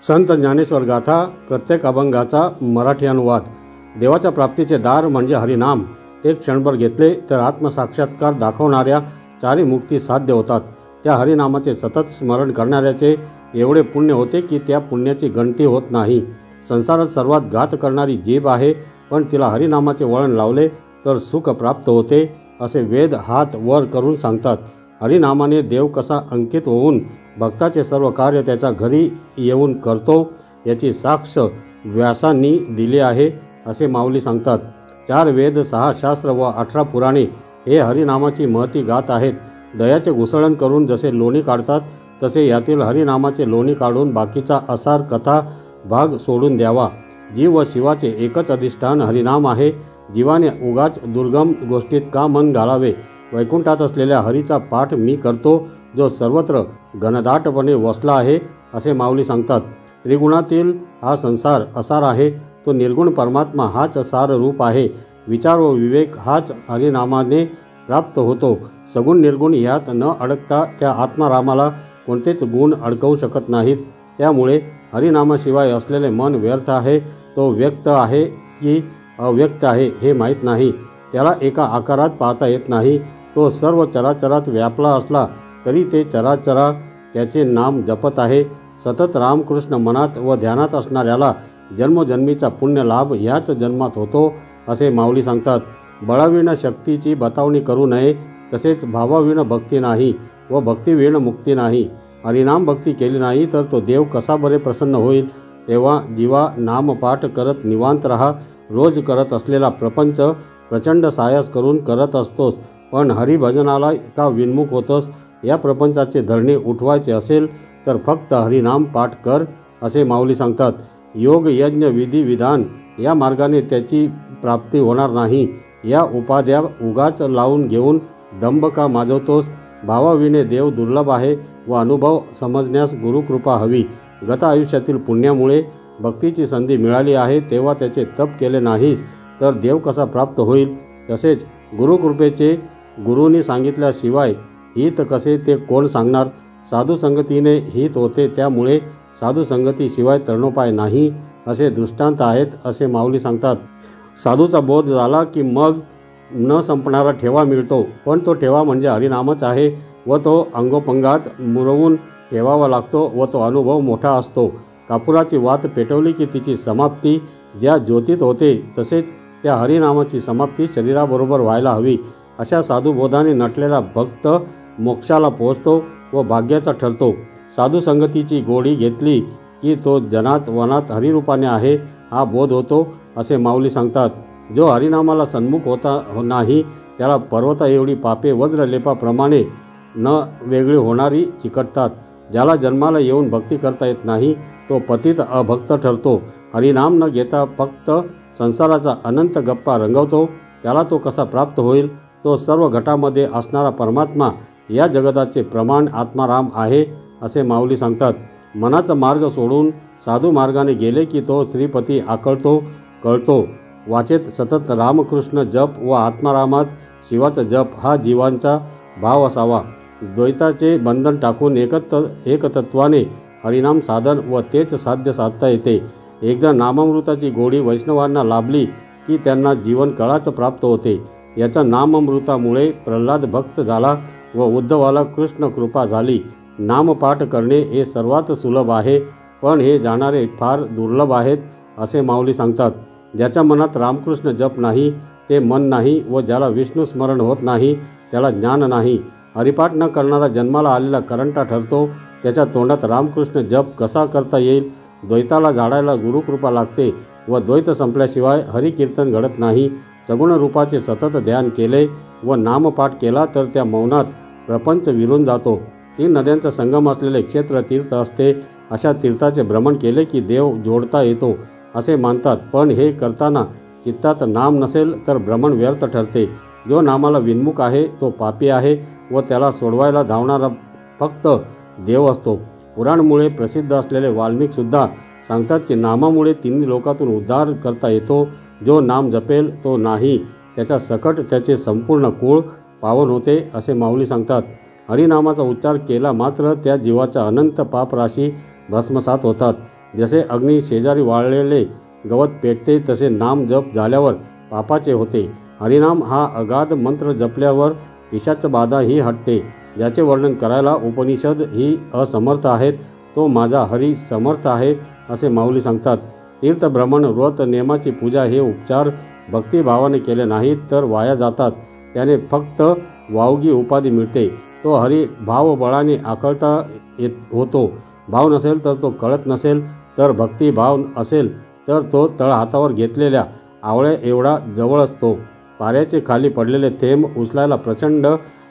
संत ज्ञानेश्वर गाथा प्रत्येक अभंगाचा मराठी अनुवाद। देवाच्या प्राप्तीचे दार म्हणजे हरिनाम। ते क्षणभर घेतले तर आत्मसाक्षात्कार दाखवणाऱ्या चारी मुक्ती साध्य होतात। त्या हरिनामाचे सतत स्मरण करणाऱ्याचे एवढे पुण्य होते की त्या पुण्याची गणती होत नाही। संसारात सर्वात घात करणारी जीभ आहे, पण तिला हरिनामाचे वळण लावले तर सुख प्राप्त होते, असे वेद हात वर करून सांगतात। हरिनामाने देव कसा अंकित होऊन भक्ताचे सर्व कार्य त्याच्या घरी येऊन करतो, याची साक्ष व्यासांनी दिली आहे, असे माऊली सांगतात। 4 वेद, 6 शास्त्र व 18 पुराणे हे हरिनामाची महती गात आहेत। दयाचे घुसळण करून जसे लोणी काढतात, तसे यातील हरिनामाचे लोणी काढून बाकीचा असार कथा भाग सोडून द्यावा। जीव व शिवाचे एकच अधिष्ठान हरिनाम आहे। जीवाने उगाच दुर्गम गोष्टीत का मन घालावे? वैकुंठात असलेल्या हरीचा पाठ मी करतो, जो सर्वत्र घनदाटपणे वसला आहे, असे माऊली सांगतात। त्रिगुणातील हा संसार असार आहे, तो निर्गुण परमात्मा हाच सार रूप आहे। विचार व विवेक हाच हरिनामाने प्राप्त होतो। सगुण निर्गुण यात न अडकता त्या आत्मारामाला कोणतेच गुण अडकवू शकत नाहीत। त्यामुळे हरिनामाशिवाय असलेले मन व्यर्थ आहे। तो व्यक्त आहे की अव्यक्त आहे हे माहीत नाही। त्याला एका आकारात पाहता येत नाही। तो सर्व चराचरात व्यापला असला तरी ते चराचरा त्याचे नाम जपत आहे। सतत रामकृष्ण मनात व ध्यानात असणाऱ्याला जन्मोजन्मीचा पुण्य लाभ ह्याच जन्मात होतो, असे माऊली सांगतात। बळाविण शक्तीची बतावणी करू नये, तसेच भावाविण भक्ती नाही व भक्तीविण मुक्ती नाही। हरिनाम भक्ती केली नाही तर तो देव कसा बरे प्रसन्न होईल? तेव्हा जीवा नामपाठ करत निवांत राहा। रोज करत असलेला प्रपंच प्रचंड सायास करून करत असतोस, पण हरिभजनाला का विन्मुख होतोस? या प्रपंचाचे धरणे उठवायचे असेल तर फक्त हरिनाम पाठ कर, असे माऊली सांगतात। योग, यज्ञ, विधी, विधान या मार्गाने त्याची प्राप्ती होणार नाही। या उपाध्या उगाच लावून घेऊन दंभ का माजवतोस? भावाविणे देव दुर्लभ आहे व अनुभव समजण्यास गुरुकृपा हवी। गत आयुष्यातील पुण्यामुळे भक्तीची संधी मिळाली आहे, तेव्हा त्याचे तप केले नाहीस तर देव कसा प्राप्त होईल? तसेच गुरुकृपेचे गुरूंनी सांगितल्याशिवाय हित कसे ते कोण सांगणार? साधू संगतीने हित होते, त्यामुळे साधू संगतीशिवाय तरणोपाय नाही, असे दृष्टांत आहेत, असे माऊली सांगतात। साधूचा बोध झाला की मग न संपणारा ठेवा मिळतो, पण तो ठेवा म्हणजे हरिनामच आहे व तो अंगोपंगात मुरवून ठेवावा लागतो व तो अनुभव मोठा असतो। कापुराची वात पेटवली की तिची समाप्ती ज्या ज्योतीत होते, तसेच त्या हरिनामाची समाप्ती शरीराबरोबर व्हायला हवी। अशा साधुबोधाने नटलेला भक्त मोक्षाला पोहोचतो व भाग्याचा ठरतो। साधू संगतीची गोडी घेतली की तो जनात वनात हरिरूपाने आहे हा बोध होतो, असे माऊली सांगतात। जो हरिनामाला सन्मुख होता नाही, त्याला पर्वता एवढी पापे वज्रलेपाप्रमाणे न वेगळी होणारी चिकटतात। ज्याला जन्माला येऊन भक्ती करता येत नाही, तो पतित अभक्त ठरतो। हरिनाम न घेता फक्त संसाराचा अनंत गप्पा रंगवतो, त्याला तो कसा प्राप्त होईल? तो सर्व घटामध्ये असणारा परमात्मा या जगताचे प्रमाण आत्माराम आहे, असे माऊली सांगतात। मनाचा मार्ग सोडून साधू मार्गाने गेले की तो श्रीपती आकळतो, कळतो। वाचेत सतत रामकृष्ण जप व आत्मारामात शिवाचा जप हा जीवांचा भाव असावा। द्वैताचे बंधन टाकून एकतत्वाने हरिनाम साधन व तेच साध्य साधता येते। एकदा नामामृताची गोडी वैष्णवांना लाभली की त्यांना जीवन कळाच प्राप्त होते। याच्या नामामृतामुळे प्रल्हाद भक्त झाला व उद्धवाला कृष्ण कृपा झाली। नामपाठ करणे हे सर्वात सुलभ आहे, पण हे जाणारे फार दुर्लभ आहेत, असे माऊली सांगतात। ज्याच्या मनात रामकृष्ण जप नाही ते मन नाही, व ज्याला विष्णू स्मरण होत नाही त्याला ज्ञान नाही। हरिपाठ न करणारा जन्माला आलेला करंटा ठरतो, त्याच्या तोंडात रामकृष्ण जप कसा करता येईल? द्वैताला झाडायला गुरुकृपा लागते व द्वैत संपल्याशिवाय हरिकीर्तन घडत नाही। सगुण रूपाचे सतत ध्यान केले व नामपाठ केला तर त्या मौनात प्रपंच विरून जातो। 3 नद्यांचा संगम असलेले क्षेत्र तीर्थ असते। अशा तीर्थाचे भ्रमण केले की देव जोडता येतो, असे मानतात, पण हे करताना चित्तात नाम नसेल तर भ्रमण व्यर्थ ठरते। जो नामाला विन्मुख आहे तो पापी आहे व त्याला सोडवायला धावणारा फक्त देव असतो। पुराणमुळे प्रसिद्ध असलेले वाल्मिकसुद्धा सांगतात की नामामुळे 3 लोकातून उद्धार करता येतो। जो नाम जपेल तो नाही, त्याच्या सकट त्याचे संपूर्ण कुळ पावन होते, असे माऊली सांगतात। हरिनामाचा उच्चार केला मात्र त्या जीवाच्या अनंत पापराशी भस्मसात होतात। जसे अग्नी शेजारी वाळलेले गवत पेटते तसे नाम जप झाल्यावर पापाचे होते. हरिनाम हा अगाध मंत्र जपल्यावर पिशाच बाधा ही हटते. ज्याचे वर्णन करायला उपनिषद ही असमर्थ आहेत तो माझा हरी समर्थ आहे असे माऊली सांगतात. तीर्थभ्रमण, व्रत, नेमाची पूजा हे उपचार भक्तिभावाने केले नाहीत तर वाया जातात. त्याने फक्त वावगी उपाधी मिळते. तो हरी भावबळाने आकळता होतो. भाव नसेल तर तो कळत नसेल, तर भक्तिभाव असेल तर तो तळहातावर घेतलेल्या आवळ्या एवढा जवळ असतो. पाऱ्याचे खाली पडलेले थेंब उचलायला प्रचंड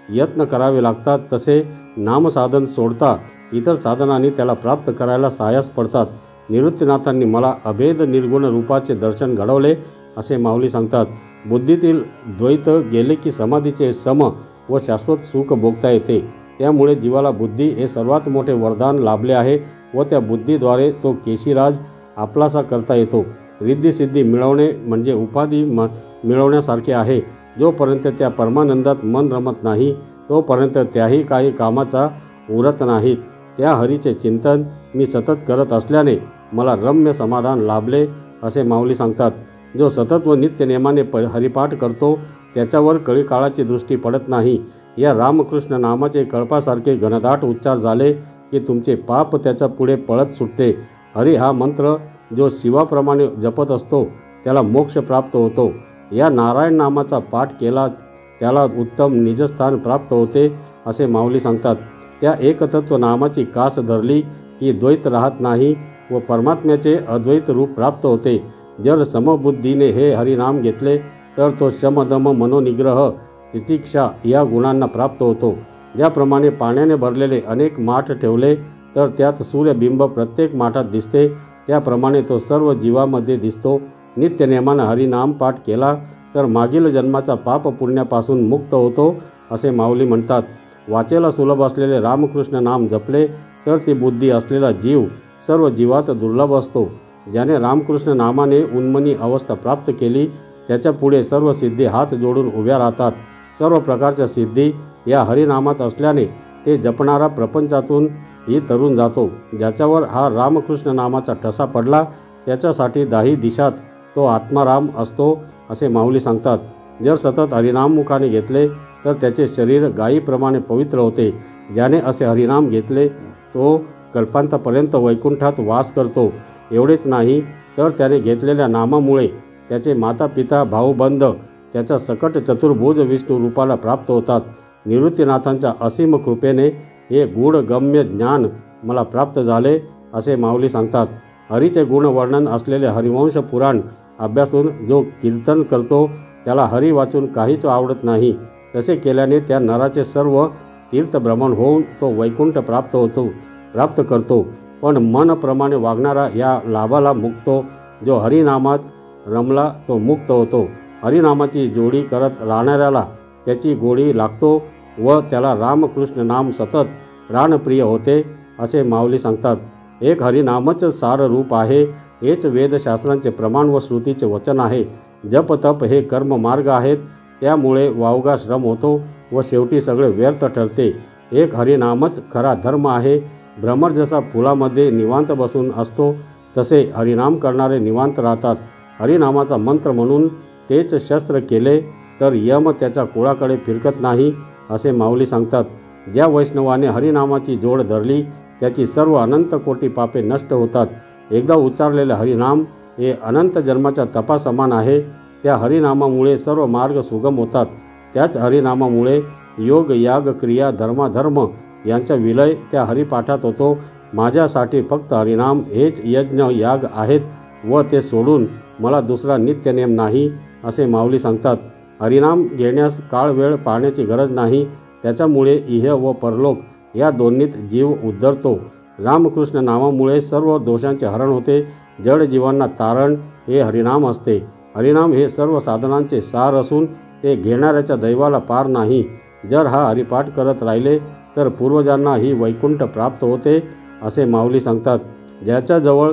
यत्न करावे लागतात, तसे नामसाधन सोडता इतर साधनांनी त्याला प्राप्त करायला सायास पडतात. निवृत्तीनाथांनी मला अभेद निर्गुण रूपाचे दर्शन घडवले असे माऊली सांगतात. बुद्धीतील द्वैत गेले की समाधीचे सम व शाश्वत सुख भोगता येते. त्यामुळे जीवाला बुद्धी हे सर्वात मोठे वरदान लाभले आहे व त्या बुद्धीद्वारे तो केशीराज आपलासा करता येतो. रिद्धिसिद्धी मिळवणे म्हणजे उपाधी मिळवण्यासारखे आहे. जोपर्यंत त्या परमानंदात मन रमत नाही तोपर्यंत त्याही काही कामाचा उरत नाहीत. त्या हरीचे चिंतन मी सतत करत असल्याने मला रम्य समाधान लाभले असे माऊली सांगतात. जो सतत व नित्य नेमाने हरिपाठ करतो त्याच्यावर कळीकाळाची दृष्टी पडत नाही. या रामकृष्ण नामाचे कळपासारखे घनदाट उच्चार झाले की तुमचे पाप त्याच्या पुढे पळत सुटते. हरी हा मंत्र जो शिवाप्रमाणे जपत असतो त्याला मोक्ष प्राप्त होतो. या नारायण नामाचा पाठ केला त्याला उत्तम निजस्थान प्राप्त होते असे माऊली सांगतात. त्या एकतत्व नामाची कास धरली की द्वैत राहत नाही व परमात्म्याचे अद्वैत रूप प्राप्त होते. जर समबुद्धीने हे हरिनाम घेतले तर तो शमदम मनोनिग्रह तितिक्षा या गुणांना प्राप्त होतो. ज्याप्रमाणे पाण्याने भरलेले अनेक माठ ठेवले तर त्यात सूर्यबिंब प्रत्येक माठात दिसते, त्याप्रमाणे तो सर्व जीवामध्ये दिसतो. नित्यनेमानं हरिनाम पाठ केला तर मागील जन्माचा पाप पुण्यापासून मुक्त होतो असे माऊली म्हणतात. वाचेला सुलभ असलेले रामकृष्ण नाम जपले तर ती बुद्धी असलेला जीव सर्व जीवात दुर्लभ असतो. ज्याने रामकृष्ण नामाने उन्मनी अवस्था प्राप्त केली त्याच्या पुढे सर्व सिद्धी हात जोडून उभ्या राहतात. सर्व प्रकारच्या सिद्धी या हरिनामात असल्याने ते जपणारा प्रपंचातून ही तरुण जातो. ज्याच्यावर हा रामकृष्ण नामाचा ठसा पडला त्याच्यासाठी दाही दिशात तो आत्माराम असतो असे माऊली सांगतात. जर सतत हरिनाम मुखाने घेतले तर त्याचे शरीर गायीप्रमाणे पवित्र होते. ज्याने असे हरिनाम घेतले तो कल्पांतापर्यंत वैकुंठात वास करतो. एवढेच नाही तर त्याने घेतलेल्या नामामुळे त्याचे माता पिता भाऊबंध त्याच्या सकट चतुर्भुज विष्णू रूपाला प्राप्त होतात. निवृत्तीनाथांच्या असीम कृपेने हे गूढगम्य ज्ञान मला प्राप्त झाले असे माऊली सांगतात. हरीचे गुणवर्णन असलेले हरिवंश पुराण अभ्यासून जो कीर्तन करतो त्याला हरी वाचून काहीच आवडत नाही. तसे केल्याने त्या नराचे सर्व तीर्थभ्रमण होऊन तो वैकुंठ प्राप्त करतो. पण मनप्रमाणे वागणारा या लाभाला मुक्तो. जो हरिनामात रमला तो मुक्त होतो. हरिनामाची जोडी करत राहणाऱ्याला त्याची गोडी लागतो व त्याला रामकृष्ण नाम सतत प्राणप्रिय होते असे माऊली सांगतात. एक हरिनामच सार रूप आहे. हेच वेदशास्त्रांचे प्रमाण व श्रुतीचे वचन आहे. जप तप हे कर्म मार्ग आहेत. त्यामुळे वावगा श्रम होतो व शेवटी सगळे व्यर्थ ठरते. एक हरिनामच खरा धर्म आहे. भ्रमर जसा फुलामध्ये निवांत बसून असतो तसे हरिनाम करणारे निवांत राहतात. हरिनामाचा मंत्र म्हणून तेच शस्त्र केले तर यम त्याच्या कुळाकडे फिरकत नाही असे माऊली सांगतात. ज्या वैष्णवाने हरिनामाची जोड धरली त्याची सर्व अनंत कोटी पापे नष्ट होतात. एकदा उच्चारलेले हरिनाम हे अनंत जन्माच्या तपासमान आहे. त्या हरिनामामुळे सर्व मार्ग सुगम होतात. त्याच हरिनामामुळे योग याग क्रिया धर्माधर्म यांचा विलय त्या हरिपाठात होतो. माझ्यासाठी फक्त हरिनाम हेच यज्ञ याग आहेत व ते सोडून मला दुसरा नित्यनेम नाही असे माऊली सांगतात. हरिनाम घेण्यास काळ वेळ पाहण्याची गरज नाही. त्याच्यामुळे इह व परलोक या दोन्हीत जीव उद्धरतो. रामकृष्ण नामामुळे सर्व दोषांचे हरण होते. जड जीवांना तारण हे हरिनाम असते. हरिनाम हे सर्व साधनांचे सार असून ते घेणाऱ्याच्या दैवाला पार नाही. जर हा हरिपाठ करत राहिले तर पूर्वजांना ही वैकुंठ प्राप्त होते असे माऊली सांगतात. ज्याच्याजवळ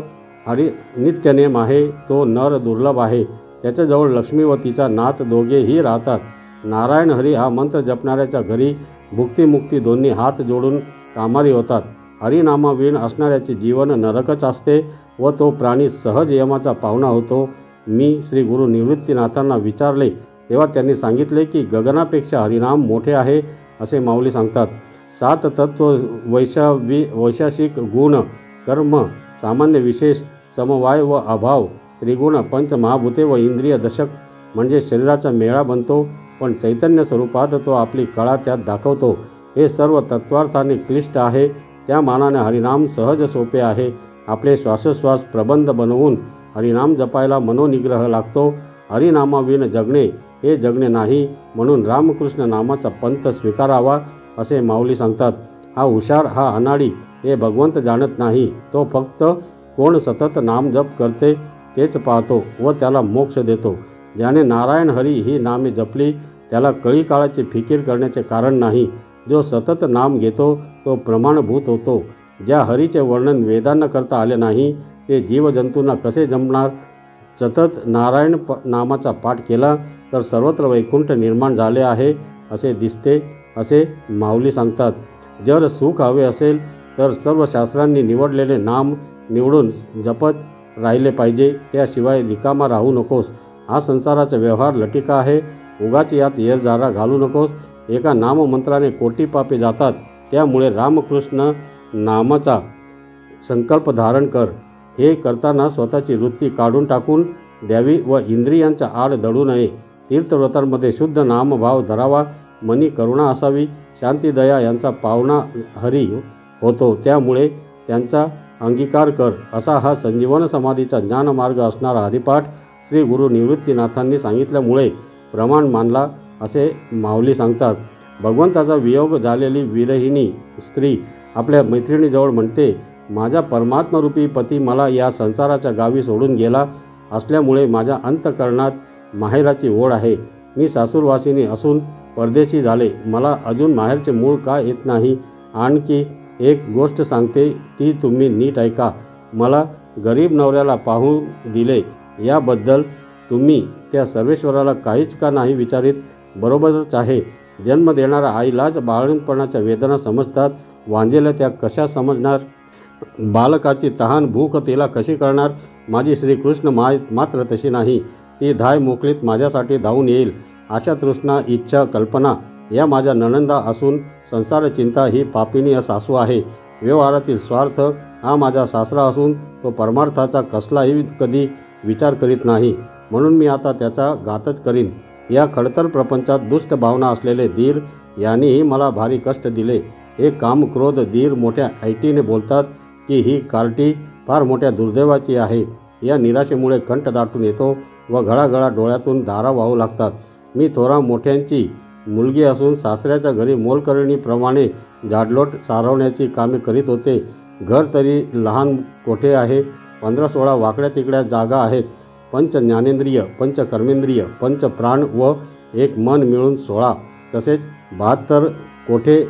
नित्यनेम आहे तो नर दुर्लभ आहे. त्याच्याजवळ लक्ष्मी व तिचा नाथ दोघेही राहतात. नारायण हरी हा मंत्र जपणाऱ्याच्या घरी भुक्ती मुक्ती दोन्ही हात जोडून कामारी होतात. हरिनामाविण असणाऱ्याचे जीवन नरकच असते व तो प्राणी सहज यमाचा पाहुणा होतो. मी श्री गुरु निवृत्तीनाथांना विचारले तेव्हा त्यांनी सांगितले की गगनापेक्षा हरिनाम मोठे आहे असे माऊली सांगतात. 7 तत्व वैशाशिक गुण कर्म सामान्य विशेष समवाय व अभाव त्रिगुण पंचमहाभूते व इंद्रिय दशक म्हणजे शरीराचा मेळा बनतो, पण चैतन्य स्वरूपात तो आपली कळा त्यात दाखवतो. हे सर्व तत्वार्थाने क्लिष्ट आहे. त्या मानाने हरिनाम सहज सोपे आहे. आपले श्वासोश्वास प्रबंध बनवून हरिनाम जपायला मनोनिग्रह लागतो. हरिनामाविण जगणे हे जगणे नाही, म्हणून रामकृष्ण नामाचा पंथ स्वीकारावा असे माऊली सांगतात. हा हुशार हा अनाडी हे भगवंत जाणत नाही. तो फक्त कोण सतत नाम जप करते तेच पाहतो व त्याला मोक्ष देतो. ज्याने नारायण हरी ही नामे जपली त्याला कळी काळाची फिकीर करण्याचे कारण नाही. जो सतत नाम घेतो तो प्रमाणभूत होतो. ज्या हरीचे वर्णन वेदांना करता आले नाही ते जीवजंतूंना कसे जमणार. सतत नारायण नामाचा पाठ केला तर सर्वत्र वैकुंठ निर्माण झाले आहे असे दिसते असे माऊली सांगतात. जर सुख हवे असेल तर सर्व शास्त्रांनी निवडलेले नाम निवडून जपत राहिले पाहिजे. त्याशिवाय रिकामा राहू नकोस. हा संसाराचा व्यवहार लटिका आहे. उगाच यात येरजारा घालू नकोस. एका नाममंत्राने कोटी पापे जातात. त्यामुळे रामकृष्ण नामाचा संकल्प धारण कर. हे करताना स्वतःची वृत्ती काढून टाकून द्यावी व इंद्रियांच्या आड दडू नये. तीर्थव्रतांमध्ये शुद्ध नामभाव धरावा. मनी करुणा असावी. शांतिदया यांचा पावना हरी होतो. त्यामुळे त्यांचा अंगीकार कर. असा हा संजीवन समाधीचा ज्ञानमार्ग असणारा हरिपाठ श्री गुरु निवृत्तीनाथांनी सांगितल्यामुळे प्रमाण मानला असे माऊली सांगतात. भगवंताचा वियोग झालेली विरहिणी स्त्री आपल्या मैत्रिणीजवळ म्हणते, माझा परमात्मरूपी पती मला या संसाराच्या गावी सोडून गेला असल्यामुळे माझ्या अंतःकरणात माहेराची ओढ आहे. मी सासूरवासिनी असून परदेशी झाले. मला अजून माहेरचे मूळ का येत नाही. आणखी एक गोष्ट सांगते ती तुम्ही नीट ऐका. मला गरीब नवऱ्याला पाहून दिले याबद्दल तुम्ही त्या सर्वेश्वराला काहीच का नाही विचारित. बरोबरच आहे. जन्म देणाऱ्या आईलाच बाळणपणाच्या वेदना समजतात. वांजेला त्या कशा समजणार. बालकाची तहान भूक तिला कशी कळणार. माझी श्रीकृष्ण माय मात्र तशी नाही. ती धाय मोकळीत माझ्यासाठी धावून येईल. आशा तृष्णा इच्छा कल्पना या माझ्या नणंदा असून संसार चिंता ही पापिणी सासू आहे. व्यवहारातील स्वार्थ हा माझा सासरा असून तो परमार्थाचा कसलाही कधी विचार करीत नाही. म्हणून मी आता त्याचा घातच करीन. या खडतर प्रपंचात दुष्ट भावना असलेले धीर यांनीही मला भारी कष्ट दिले. हे काम क्रोध धीर मोठ्या ऐटीने बोलतात की ही कार्टी फार मोठ्या दुर्दैवाची आहे. या निराशेमुळे कंठ दाटून येतो व घळाघळा डोळ्यातून धारा वाहू लागतात. मी थोरा मोठ्यांची मुलगी असून सासऱ्याच्या घरी मोलकरणीप्रमाणे जाडलोट सारवण्याची कामे करीत होते. घर तरी लहान कोठे आहे. 15-16 वाकड्या तिकड्या जागा आहेत. पंच ज्ञानेंद्रिय पंच कर्मेंद्रिय पंच प्राण व एक मन मिळून 16. तसेच 72 कोठे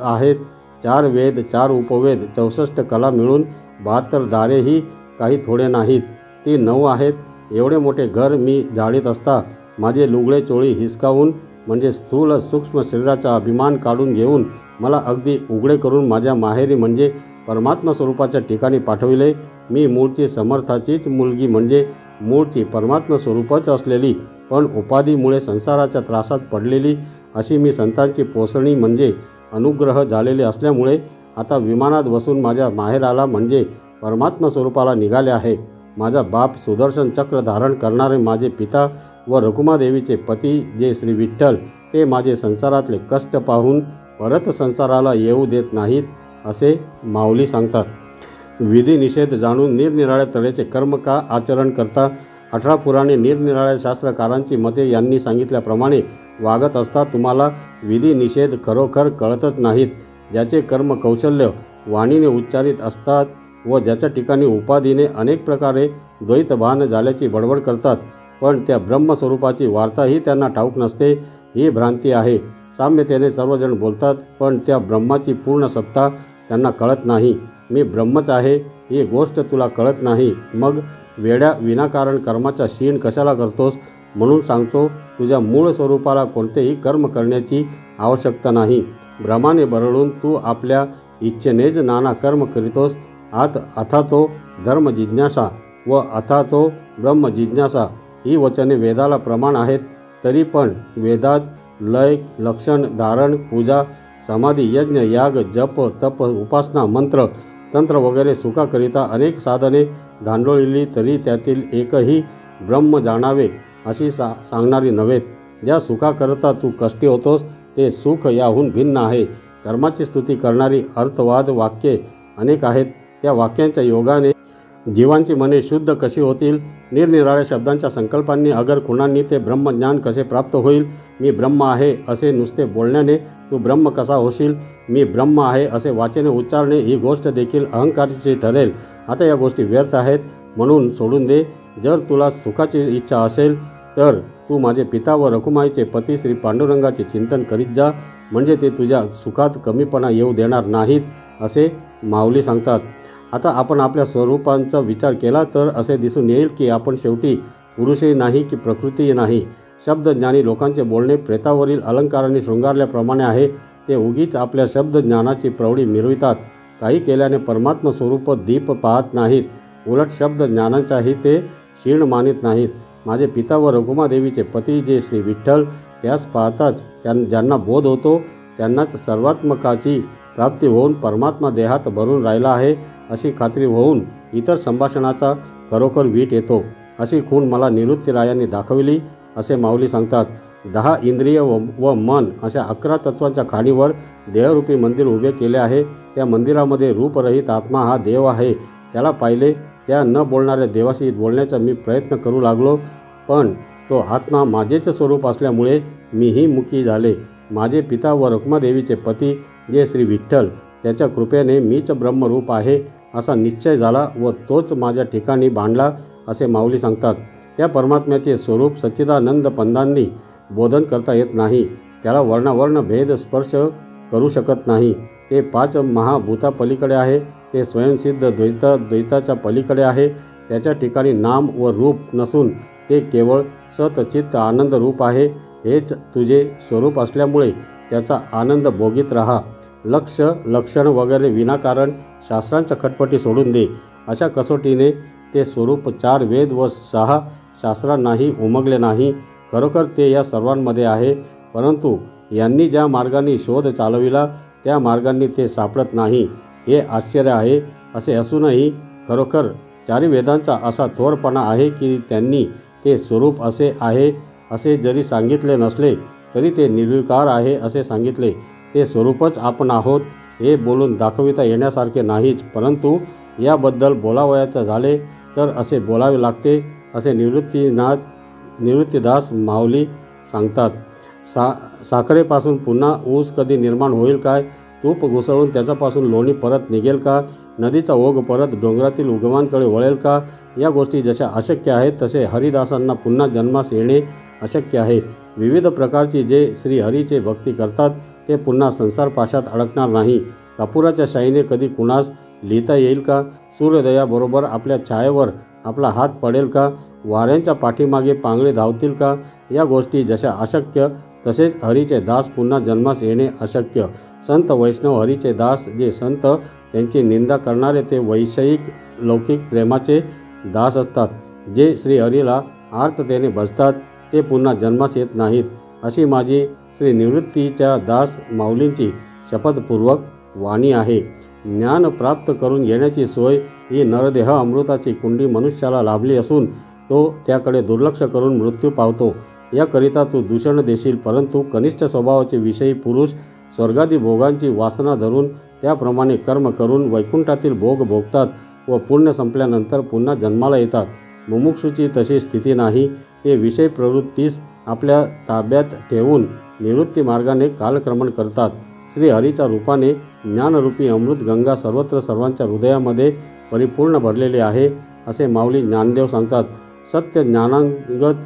आहेत. 4 वेद 4 उपवेद 64 कला मिळून 72 दारेही काही थोडे नाहीत. ती 9 आहेत. एवढे मोठे घर मी जाळीत असता माझे लुगडे चोळी हिसकावून म्हणजे स्थूल सूक्ष्म शरीराचा अभिमान काढून घेऊन मला अगदी उघडे करून माझ्या माहेरी म्हणजे परमात्मा स्वरूपाच्या ठिकाणी पाठविले. मी मूळची समर्थाचीच मुलगी म्हणजे मूळची परमात्मा स्वरूपच असलेली पण उपाधीमुळे संसाराच्या त्रासात पडलेली अशी मी संतांची पोसणी म्हणजे अनुग्रह झालेले असल्यामुळे आता विमानात बसून माझ्या माहेराला म्हणजे परमात्मा स्वरूपाला निघाले आहे. माझा बाप सुदर्शन चक्र धारण करणारे माझे पिता व रखुमादेवीचे पती जे श्री विठ्ठल ते माझे संसारातले कष्ट पाहून परत संसाराला येऊ देत नाहीत असे माऊली सांगतात. विधी निषेध जाणून निरनिराळ्या तऱ्हेचे कर्म का आचरण करता. 18 पुराणे निरनिराळ्या शास्त्रकारांची मते यांनी सांगितल्याप्रमाणे वागत असता तुम्हाला विधी निषेध खरोखर कळतच नाहीत. ज्याचे कर्म कौशल्य वाणीने उच्चारित असतात व ज्याच्या ठिकाणी उपाधीने अनेक प्रकारे द्वैतभान झाल्याची बडबड करतात पण त्या ब्रह्मस्वरूपाची वार्ताही त्यांना ठाऊक नसते. ही भ्रांती आहे. साम्यतेने सर्वजण बोलतात पण त्या ब्रह्माची पूर्ण सत्ता त्यांना कळत नाही. मी ब्रह्मच आहे ही गोष्ट तुला कळत नाही. मग वेड्या विनाकारण कर्माचा शीण कशाला करतोस. म्हणून सांगतो तुझ्या मूळ स्वरूपाला कोणतेही कर्म करण्याची आवश्यकता नाही. भ्रमाने बरळून तू आपल्या इच्छेनेच नाना कर्म करीतोस. अथा तो धर्म जिज्ञासा व अथा तो ब्रह्म जिज्ञासा ही वचने वेदाला प्रमाण आहेत. तरी पण वेदात लय, लक्षण, धारण, पूजा, समाधी, यज्ञ, याग, जप, तप, उपासना, मंत्र, तंत्र वगैरे सुखाकरिता अनेक साधने धांडोळली तरी त्यातील एकही ब्रह्म जाणावे अशी सांगणारी नव्हेत. ज्या सुखाकरता तू कष्टी होतोस ते सुख याहून भिन्न आहे. कर्माची स्तुती करणारी अर्थवाद वाक्ये अनेक आहेत. त्या वाक्यांच्या योगाने जीवांची मने शुद्ध कशी होतील? निरनिराळ्या शब्दांच्या संकल्पांनी अगर खुणांनी ते ब्रह्मज्ञान कसे प्राप्त होईल? मी ब्रह्म आहे असे नुसते बोलण्याने तू ब्रह्म कसा होशील? मी ब्रह्म आहे असे वाचेने उच्चारणे ही गोष्ट देखील अहंकाराची ठरेल. आता या गोष्टी व्यर्थ आहेत म्हणून सोडून दे. जर तुला सुखाची इच्छा असेल तर तू माझे पिता व रखुमाईचे पती श्री पांडुरंगाचे चिंतन करीत जा, म्हणजे ते तुझ्या सुखात कमीपणा येऊ देणार नाहीत असे माऊली सांगतात. आता आपण आपल्या स्वरूपांचा विचार केला तर असे दिसून येईल की आपण शेवटी पुरुषही नाही की प्रकृतीही नाही. शब्दज्ञानी लोकांचे बोलणे प्रेतावरील अलंकारांनी शृंगारल्याप्रमाणे आहे. ते उगीच आपल्या शब्दज्ञानाची प्रौढी मिरवितात. काही केल्याने परमात्म स्वरूप दीप पाहत नाहीत. उलट शब्दज्ञानांचाही ते क्षीण मानित नाहीत. माझे पिता व रघुमादेवीचे पती जे श्री विठ्ठल, त्यास पाहताच ज्यांना बोध होतो त्यांनाच सर्वात्मकाची प्राप्ती होऊन परमात्मा देहात भरून राहिला आहे अशी खात्री होऊन इतर संभाषणाचा खरोखर वीट येतो. अशी खूण मला निवृत्तीरायांनी दाखविली असे माऊली सांगतात. 10 इंद्रिय व मन अशा 11 तत्वांच्या खाणीवर देहरूपी मंदिर उभे केले आहे. त्या मंदिरामध्ये रूपरहित आत्मा हा देव आहे. त्याला पाहिले त्या न बोलणाऱ्या देवाशी बोलण्याचा मी प्रयत्न करू लागलो, पण तो आत्मा माझेच स्वरूप असल्यामुळे मीही मुकी झाले. माझे पिता व रखुमादेवीचे पती जे श्री विठ्ठल, त्याच्या कृपेने मीच ब्रह्मरूप आहे असा निश्चय झाला व तोच माझ्या ठिकाणी बांधला असे माऊली सांगतात. त्या परमात्म्याचे स्वरूप सच्चिदानंद पंदांनी बोधन करता येत नाही. त्याला वर्णावर्ण भेद स्पर्श करू शकत नाही. ते 5 महाभूतापलीकडे आहे. ते स्वयंसिद्ध द्वैताच्या पलीकडे आहे. त्याच्या ठिकाणी नाम व रूप नसून ते केवळ सतचित्त आनंद रूप आहे. हेच तुझे स्वरूप असल्यामुळे त्याचा आनंद भोगीत राहा. लक्ष, लक्षण वगैरे विनाकारण शास्त्रांच्या खटपटी सोडून दे. अशा कसोटीने ते स्वरूप 4 वेद व 6 शास्त्रांनाही उमगले नाही. खरोखर ते या सर्वांमध्ये आहे, परंतु यांनी ज्या मार्गाने शोध चालविला त्या मार्गांनी ते सापडत नाही. हे आश्चर्य आहे. असे असूनही खरोखर 4 वेदांचा असा थोरपणा आहे की त्यांनी ते स्वरूप असे आहे असे जरी सांगितले नसले तरी ते निर्विकार आहे असे सांगितले. ते स्वरूपच आपण आहोत हे बोलून दाखविता येण्यासारखे नाहीच, परंतु याबद्दल बोलावयाचे झाले तर असे बोलावे लागते असे निवृत्तीदास माऊली सांगतात. साखरेपासून पुन्हा ऊस कधी निर्माण होईल काय? तूप घुसळून त्याच्यापासून लोणी परत निघेल का? नदीचा ओघ परत डोंगरातील उगमांकडे वळेल का? या गोष्टी जशा अशक्य आहेत तसे हरिदासांना पुन्हा जन्मास येणे अशक्य आहे. विविध प्रकारची जे श्रीहरीचे भक्ती करतात ते पुन्हा संसारपाशात अडकणार नाही. कपुराच्या शाईने कधी कुणास लिहिता येईल का? सूर्योदयाबरोबर आपल्या छायेवर आपला हात पडेल का? वाऱ्यांच्या पाठीमागे पांगळे धावतील का? या गोष्टी जशा अशक्य तसेच हरीचे दास पुन्हा जन्मास येणे अशक्य. संत वैष्णव हरीचे दास जे संत त्यांची निंदा करणारे ते वैषयिक लौकिक प्रेमाचे दास असतात. जे श्रीहरीला आर्ततेने भजतात ते पुन्हा जन्मास येत नाहीत. अशी माझी श्री निवृत्तीच्या दास माऊलींची शपथपूर्वक वाणी आहे. ज्ञान प्राप्त करून घेण्याची सोय ही नरदेह अमृताची कुंडी मनुष्याला लाभली असून तो त्याकडे दुर्लक्ष करून मृत्यू पावतो. याकरिता तू दूषण देशील, परंतु कनिष्ठ स्वभावाचे विषयी पुरुष स्वर्गादी भोगांची वासना धरून त्याप्रमाणे कर्म करून वैकुंठातील भोग भोगतात व पुण्य संपल्यानंतर पुन्हा जन्माला येतात. मुमुक्षूची तशी स्थिती नाही. ते विषय प्रवृत्तीस आपल्या ताब्यात ठेवून निवृत्ती मार्गाने कालक्रमण करतात. श्रीहरीच्या रूपाने ज्ञानरूपी अमृत गंगा सर्वत्र सर्वांच्या हृदयामध्ये परिपूर्ण भरलेली आहे असे माऊली ज्ञानदेव सांगतात. सत्य ज्ञानांगत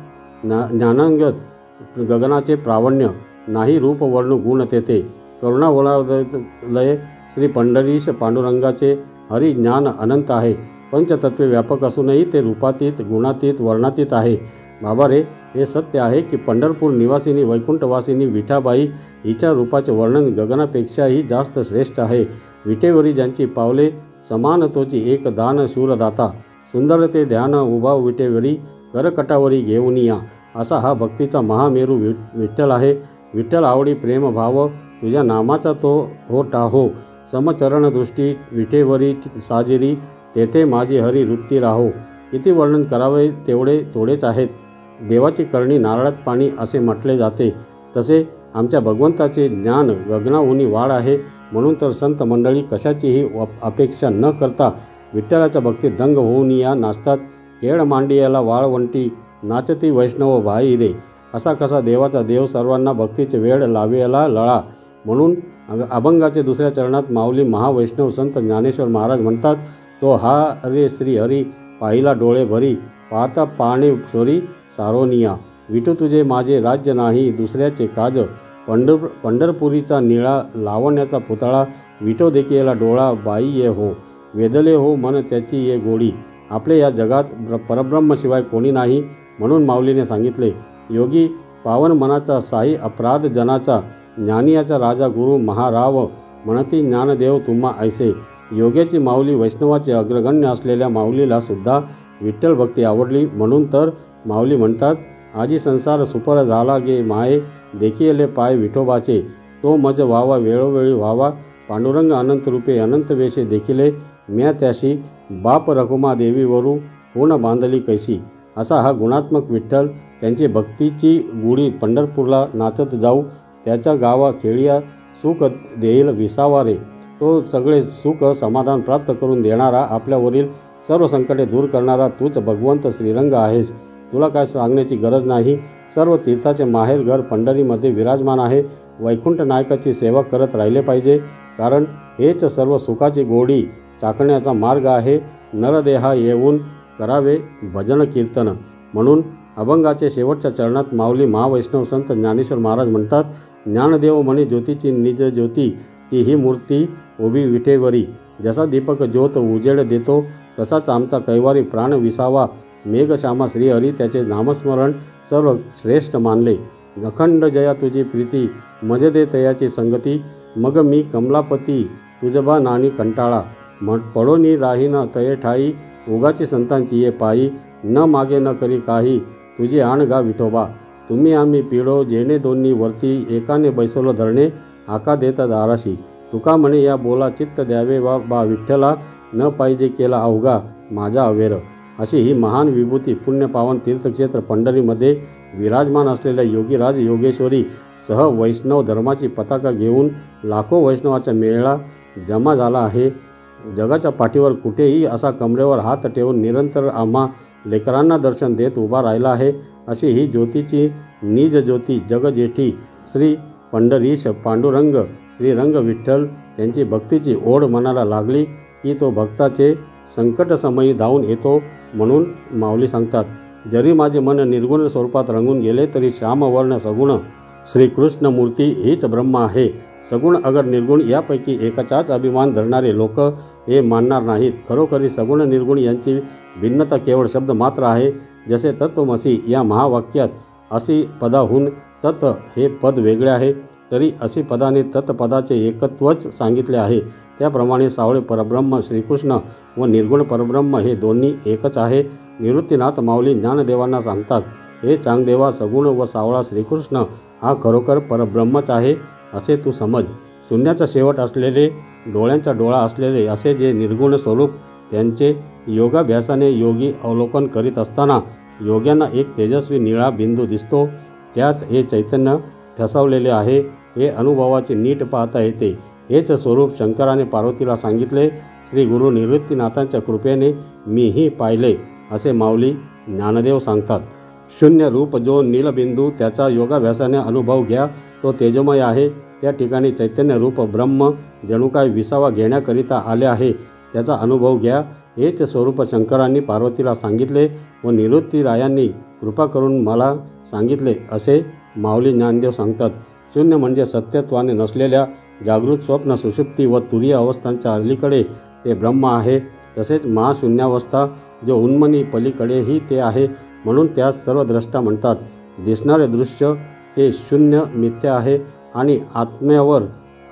गगनाचे प्रावण्य नाही रूप वर्ण गुण तेथे. करुणावलय श्री पंढरीश पांडुरंगाचे हरी ज्ञान अनंत आहे. पंचतत्वे व्यापक असूनही ते रूपातीत, गुणातीत, वर्णातीत आहे. बाबा रे, हे सत्य आहे की पंढरपूर निवासिनी वैकुंठवासिनी विठाबाई हिच्या रूपाचे वर्णन गगनापेक्षाही जास्त श्रेष्ठ आहे. विटेवरी ज्यांची पावले समान तोची एक दान शूरदाता, सुंदर ते ध्यान उभा विटेवरी करकटावरी घेऊन या. असा हा भक्तीचा महामेरू विठ्ठल आहे. विठ्ठल आवडी प्रेम भाव तुझ्या नामाचा तो हो टाहो, समचरण दृष्टी विठेवरी साजिरी, तेथे माझी हरी वृत्ती राहो. किती वर्णन करावे तेवढे थोडेच आहेत. देवाची करणी नारळात पाणी असे म्हटले जाते, तसे आमच्या भगवंताचे ज्ञान गगनाहूनी वाढ आहे. म्हणून तर संत मंडळी कशाचीही अपेक्षा न करता विठ्ठलाच्या भक्तीत दंग होऊन या नाचतात. केळ मांडियाला वाळवंटी नाचती वैष्णव भाई रे. असा कसा देवाचा देव सर्वांना भक्तीचे वेळ लावेला लळा. म्हणून अभंगाचे दुसऱ्या चरणात माऊली महावैष्णव संत ज्ञानेश्वर महाराज म्हणतात, तो हा रे श्री हरी पाहिला डोळे भरी, पाहता पाणे सोरी सारोनिया. विठू तुझे माझे राज्य नाही दुसऱ्याचे काज, पंढरपुरीचा निळा लावण्याचा पुतळा, विठो देखीला डोळा बाई ये हो, वेदले हो मन त्याची ये गोडी. आपले या जगात परब्रह्मशिवाय कोणी नाही. म्हणून माऊलीने सांगितले, योगी पावन मनाचा साई अपराध जनाचा, ज्ञानियाचा राजा गुरु महाराव, म्हणती ज्ञानदेव तुम्हा ऐसे. योग्याची माऊली वैष्णवाचे अग्रगण्य असलेल्या माऊलीला सुद्धा विठ्ठल भक्ती आवडली. म्हणून तर माऊली म्हणतात, आजी संसार सुपर झाला गे माये, देखिले पाय विठोबाचे, तो मज व्हावा वेळोवेळी व्हावा, पांडुरंग अनंत रूपे अनंत वेशे देखिले, म्या त्याशी बाप रखुमा देवीवरू होण बांधली कैशी. असा हा गुणात्मक विठ्ठल त्यांची भक्तीची गुढी पंढरपूरला नाचत जाऊ, त्याच्या गावा खेळिया सुख देईल विसावा रे. तो सगळे सुख समाधान प्राप्त करून देणारा, आपल्यावरील सर्व संकटे दूर करणारा तूच भगवंत श्रीरंग आहेस. तुला काय सांगण्याची गरज नाही. सर्व तीर्थाचे माहेर घर पंढरीमध्ये विराजमान आहे. वैकुंठ नायकाची सेवा करत राहिले पाहिजे, कारण हेच सर्व सुखाची गोडी चाकण्याचा मार्ग आहे. नरदेहा येऊन करावे भजन कीर्तन. म्हणून अभंगाचे शेवटच्या चरणात माऊली महावैष्णव संत ज्ञानेश्वर महाराज म्हणतात, ज्ञानदेव म्हणे ज्योतीची निज ज्योती, ती ही मूर्ती उभी विठेवरी. जसा दीपक ज्योत उजेड देतो, तसाच आमचा कैवारी प्राण विसावा. मेघश्यामा श्रीहरी त्याचे नामस्मरण सर्व श्रेष्ठ मानले. अखंड जया तुझी प्रीती, मज दे तयाची संगती, मग मी कमलापती तुझबा नानी कंटाळा. पडोनी राहीन तये ठाई, उगाची संतांची ये पायी, न मागे न करी काही, तुझी आण गा विठोबा. तुम्ही आम्ही पिढो जेणे दोन्ही वरती, एकाने बैसवलं धरणे आका देत दाराशी. तुका म्हणे या बोला चित्त द्यावे बा विठ्ठला, न पाहिजे केला अवघा माझा अवेर. अशी ही महान विभूती पुण्यपावन तीर्थक्षेत्र पंढरीमध्ये विराजमान असलेल्या योगीराज योगेश्वरी सह वैष्णव धर्माची पताका घेऊन लाखो वैष्णवाचा मेळा जमा झाला आहे. जगाच्या पाठीवर कुठेही असा कमरेवर हात ठेवून निरंतर आम्हा लेकरांना दर्शन देत उभा राहिला आहे. अशी ही ज्योतीची निज ज्योती जगजेठी श्री पंढरीश पांडुरंग श्रीरंग विठ्ठल, त्यांची भक्तीची ओढ मनाला लागली की तो भक्ताचे संकटसमयी धावून येतो. म्हणून माऊली सांगतात, जरी माझे मन निर्गुण स्वरूपात रंगून गेले तरी श्यामवर्ण सगुण श्रीकृष्ण मूर्ती हीच ब्रह्म आहे. सगुण अगर निर्गुण यापैकी एकाचाच अभिमान धरणारे लोक हे मानणार नाहीत. खरोखरी सगुण निर्गुण यांची भिन्नता केवळ शब्द मात्र आहे. जसे तत्वमसी या महावाक्यात असी पदाहून तत् हे पद वेगळे आहे, तरी असी पदाने तत्पदाचे एकत्वच सांगितले आहे. त्याप्रमाणे सावळे परब्रह्म श्रीकृष्ण व निर्गुण परब्रह्म हे दोन्ही एकच आहे. निवृत्तीनाथ माऊली ज्ञानदेवांना सांगतात, हे चांगदेवा, सगुण व सावळा श्रीकृष्ण हा खरोखर परब्रह्मच आहे असे तू समज. शून्याचा शेवट असलेले, डोळ्यांचा डोळा असलेले असे जे निर्गुण स्वरूप, त्यांचे योगाभ्यासाने योगी अवलोकन करीत असताना योग्यांना एक तेजस्वी निळा बिंदू दिसतो. त्यात हे चैतन्य ठसवलेले आहे. हे अनुभवाचे नीट पाहता येते. हेच स्वरूप शंकराने पार्वतीला सांगितले. श्री गुरु निवृत्तीनाथांच्या कृपेने मीही पाहिले असे माऊली ज्ञानदेव सांगतात. शून्य रूप जो नीलबिंदू, त्याचा योगाभ्यासाने अनुभव घ्या. तो तेजमय आहे. त्या ठिकाणी चैतन्य रूप ब्रह्म जणू काय विसावा घेण्याकरिता आले आहे, त्याचा अनुभव घ्या. हेच स्वरूप शंकरांनी पार्वतीला सांगितले व निवृत्तीरायांनी कृपा करून मला सांगितले असे माऊली ज्ञानदेव सांगतात. शून्य म्हणजे सत्यत्वाने नसलेल्या जागृत स्वप्न सुषुप्ती व तुरीय अवस्थांच्या अलीकडे ते ब्रह्म आहे. तसेच महाशून्यावस्था जो उन्मनी पलीकडेही ते आहे. म्हणून त्यास सर्व द्रष्टा म्हणतात. दिसणारे दृश्य ते शून्य मिथ्या आहे आणि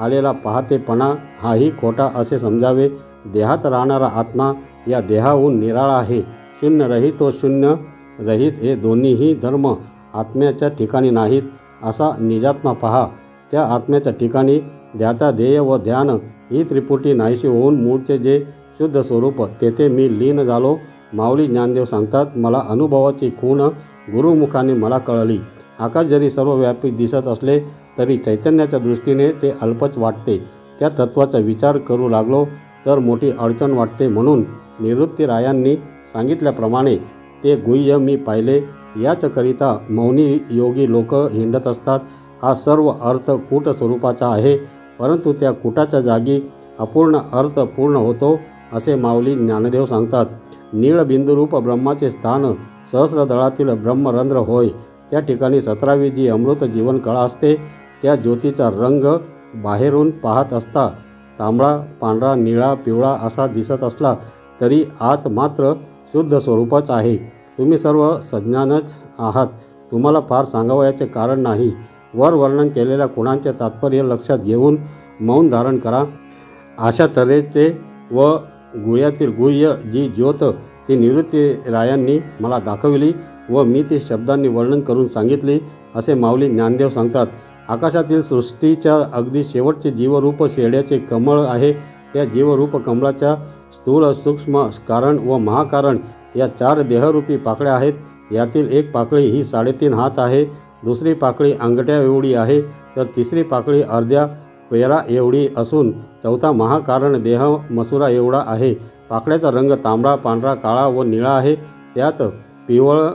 आलेला पाहतेपणा हाही खोटा असे समजावे. देहात राहणारा आत्मा या देहाहून निराळा आहे. शून्य रहित व शून्य रहित हे दोन्हीही धर्म आत्म्याच्या ठिकाणी नाहीत असा निजात्मा पहा. त्या आत्म्याच्या ठिकाणी ध्याता ध्येय व ध्यान ही त्रिपुटी नाहीशी होऊन मूळचे जे शुद्ध स्वरूप तेथे मी लीन झालो. माऊली ज्ञानदेव सांगतात, मला अनुभवाची खूण गुरुमुखाने मला कळली. आकाश जरी सर्वव्यापी दिसत असले तरी चैतन्याच्या दृष्टीने ते अल्पच वाटते. त्या तत्वाचा विचार करू लागलो तर मोठी अडचण वाटते. म्हणून निवृत्तीरायांनी सांगितल्याप्रमाणे ते गुह्य मी पाहिले. याचकरिता मौनी योगी लोक हिंडत असतात. हा सर्व अर्थ कूट स्वरूपाचा आहे, परंतु त्या कूटाच्या जागी अपूर्ण अर्थ पूर्ण होतो असे माऊली ज्ञानदेव सांगतात. नीळ बिंदुरूप ब्रह्माचे स्थान सहस्रदळातील ब्रह्मरंध्र होय. त्या ठिकाणी 17वी जी अमृत जीवन कळा असते त्या ज्योतीचा रंग बाहेरून पाहत असता तांबडा, पांढरा, निळा, पिवळा असा दिसत असला तरी आत मात्र शुद्ध स्वरूपच आहे. तुम्ही सर्व सज्ञानच आहात. तुम्हाला फार सांगावयाचे कारण नाही. वर वर्णन केलेल्या गुणांचे तात्पर्य लक्षात घेऊन मौन धारण करा. अशा तऱ्हेचे व गुह्यातील गुह्य जी ज्योत ती निवृत्तीरायांनी मला दाखविली व मी ती शब्दांनी वर्णन करून सांगितली असे माऊली ज्ञानदेव सांगतात. आकाशातील सृष्टीच्या अगदी शेवटचे जीवरूप शेड्याचे कमळ आहे. त्या जीवरूप कमळाच्या स्थूल, सूक्ष्म, कारण व महाकारण या 4 देहरूपी पाकळ्या आहेत. यातील एक पाकळी ही 3.5 हात आहे, दुसरी पाकळी अंगठ्या एवढी आहे, तर तिसरी पाकळी अर्ध्या पेरा एवढी असून चौथा महाकारण देह मसुरा एवढा आहे. पाकळ्याचा रंग तांबडा, पांढरा, काळा व निळा आहे. त्यात पिवळ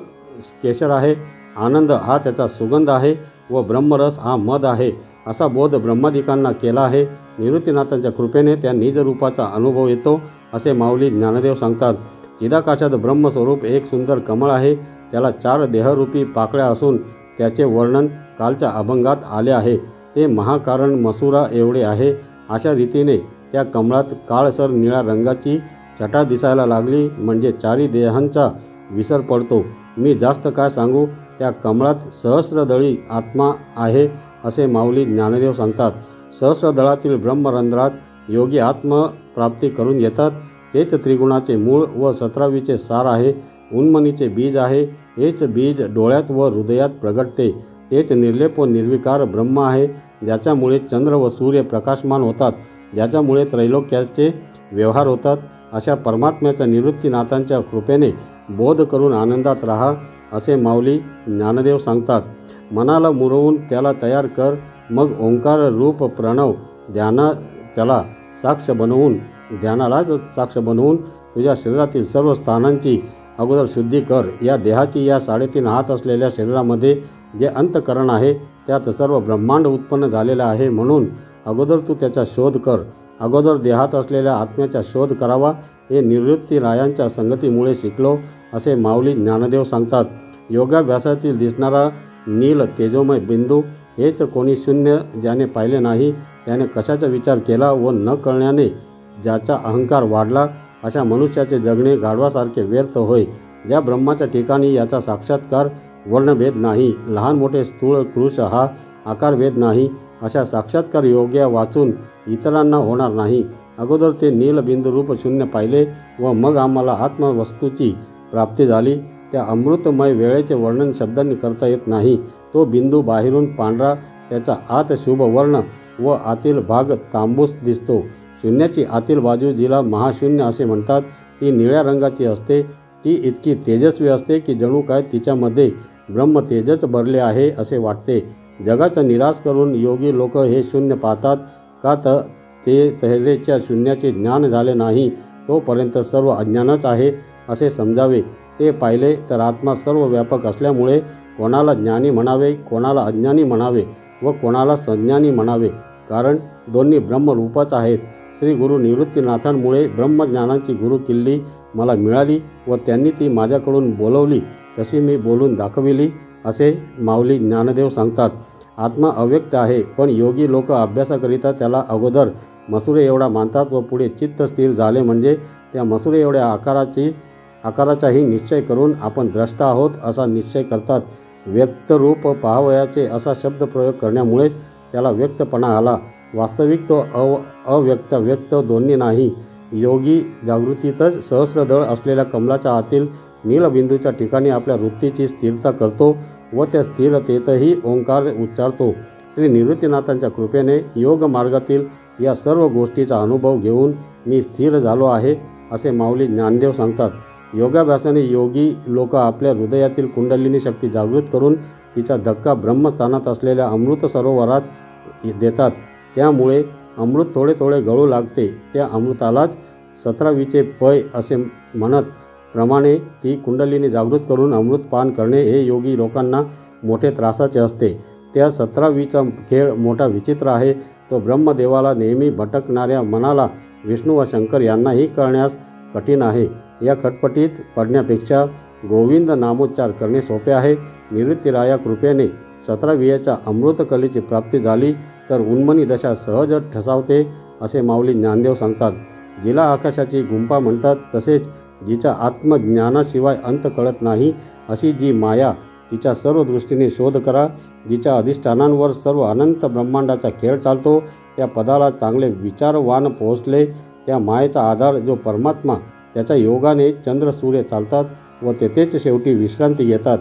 केशर आहे. आनंद हा त्याचा सुगंध आहे व ब्रह्मरस हा मध आहे असा बोध ब्रह्मादिकांना केला आहे. निवृत्तीनाथांच्या कृपेने त्या निजरूपाचा अनुभव येतो असे माऊली ज्ञानदेव सांगतात. चिदाकाशात ब्रह्मस्वरूप एक सुंदर कमळ आहे. त्याला 4 देहरूपी पाकळ्या असून त्याचे वर्णन कालच्या अभंगात आले आहे. ते महाकारण मसुरा एवढे आहे. अशा रीतीने त्या कमळात काळसर निळ्या रंगाची छटा दिसायला लागली म्हणजे 4 देहांचा विसर पडतो. मी जास्त काय सांगू. त्या कमळात सहस्रदळी आत्मा आहे असे माऊली ज्ञानदेव सांगतात. सहस्रदळातील ब्रह्मरंध्रात योगी आत्मप्राप्ती करून येतात. तेच त्रिगुणाचे मूळ व 17वीचे सार आहे. उन्मनीचे बीज आहे. हेच बीज डोळ्यात व हृदयात प्रगटते. तेच निर्लेप व निर्विकार ब्रह्म आहे, ज्याच्यामुळे चंद्र व सूर्य प्रकाशमान होतात, ज्याच्यामुळे त्रैलोक्याचे व्यवहार होतात. अशा परमात्म्याच्या निवृत्तीनाथांच्या कृपेने बोध करून आनंदात राहा असे माऊली ज्ञानदेव सांगतात. मनाला मुरवून त्याला तयार कर. मग ओंकार रूप प्रणव ध्यानालाच साक्ष बनवून तुझ्या शरीरातील सर्व स्थानांची अगोदर शुद्धी कर. या देहाची या 3.5 हात असलेल्या शरीरामध्ये जे अंतःकरण आहे त्यात सर्व ब्रह्मांड उत्पन्न झालेले आहे. म्हणून अगोदर तू त्याचा शोध कर. अगोदर देहात असलेल्या आत्म्याचा शोध करावा. हे निवृत्तीरायांच्या संगतीमुळे शिकलो असे माऊली ज्ञानदेव सांगतात. योगाभ्यासातील दिसणारा नील तेजोमय बिंदू हेच कोणी शून्य ज्याने पाहिले नाही त्याने कशाचा विचार केला व न कळण्याने ज्याचा अहंकार वाढला अशा मनुष्याचे जगणे गाढवासारखे व्यर्थ होय. ज्या ब्रह्माच्या ठिकाणी याचा साक्षात्कार वर्णभेद नाही, लहान मोठे स्थूळ कृश हा आकारभेद नाही, अशा साक्षात्कार योग्य वाचून इतरांना होणार नाही. अगोदर ते नीलबिंदुरूप शून्य पाहिले व मग आम्हाला आत्मवस्तूची प्राप्ती झाली. त्या अमृतमय वेळेचे वर्णन शब्दांनी करता येत नाही. तो बिंदू बाहेरून पांढरा, त्याचा आत शुभ वर्ण व आतील भाग तांबूस दिसतो. शून्याची आतील बाजू जिला महाशून्य असे म्हणतात ती निळ्या रंगाची असते. ती इतकी तेजस्वी असते की जणू काय तिच्यामध्ये ब्रह्मतेजच भरले आहे असे वाटते. जगाचा निराश करून योगी लोक हे शून्य पाहतात का तर ते तऱ्हेच्या शून्याचे ज्ञान झाले नाही तोपर्यंत सर्व अज्ञानच आहे असे समजावे. ते पाहिले तर आत्मा सर्व व्यापक असल्यामुळे कोणाला ज्ञानी म्हणावे, कोणाला अज्ञानी म्हणावे व कोणाला संज्ञानी म्हणावे, कारण दोन्ही ब्रह्मरूपच आहेत. श्री गुरु निवृत्तीनाथांमुळे ब्रह्मज्ञानाची गुरुकिल्ली मला मिळाली व त्यांनी ती माझ्याकडून बोलवली तशी मी बोलून दाखविली असे माऊली ज्ञानदेव सांगतात. आत्मा अव्यक्त आहे, पण योगी लोक अभ्यासाकरिता त्याला अगोदर मसुरे एवढा मानतात व पुढे चित्त स्थिर झाले म्हणजे त्या मसुरे एवढ्या आकाराचाही निश्चय करून आपण द्रष्टा आहोत असा निश्चय करतात. व्यक्तरूप पाहावयाचे असा शब्दप्रयोग करण्यामुळेच त्याला व्यक्तपणा आला. वास्तविक तो अव्यक्त व्यक्त दोन्ही नाही. योगी जागृतीतच सहस्रदळ असलेल्या कमलाच्या आतील नीलबिंदूच्या ठिकाणी आपल्या वृत्तीची स्थिरता करतो व त्या स्थिरतेतही ओंकार उच्चारतो. श्री निवृत्तीनाथांच्या कृपेने योग मार्गातील या सर्व गोष्टीचा अनुभव घेऊन मी स्थिर झालो आहे, असे माऊली ज्ञानदेव सांगतात. योगाभ्यासाने योगी लोक आपल्या हृदयातील कुंडलिनी शक्ती जागृत करून तिचा धक्का ब्रह्मस्थानात असलेल्या अमृत सरोवरात देतात. त्यामुळे अमृत थोडे थोडे गळू लागते. त्या अमृतालाच 17वीचे पय असे म्हणत प्रमाणे ती कुंडलिनी जागृत करून अमृतपान करणे हे योगी लोकांना मोठे त्रासाचे असते. त्या 17वीचा खेळ मोठा विचित्र आहे. तो ब्रह्मदेवाला नेहमी भटकणाऱ्या मनाला विष्णू व शंकर यांनाही कळण्यास कठीण आहे. या खटपटीत पडण्यापेक्षा गोविंद नामोच्चार करणे सोपे आहे. निवृत्तीराया कृपेने 17व्याच्या अमृतकलेची प्राप्ती झाली तर उन्मनी दशा सहज ठसावते, असे माऊली ज्ञानदेव सांगतात. जिला आकाशाची गुंफा म्हणतात, तसेच जिच्या आत्मज्ञानाशिवाय अंत कळत नाही अशी जी माया, तिच्या सर्व दृष्टीने शोध करा. जिच्या अधिष्ठानांवर सर्व अनंत ब्रह्मांडाचा खेळ चालतो, त्या पदाला चांगले विचारवान पोहोचले. त्या मायेचा आधार जो परमात्मा, त्याच्या योगाने चंद्र सूर्य चालतात व तेथेच शेवटी विश्रांती घेतात.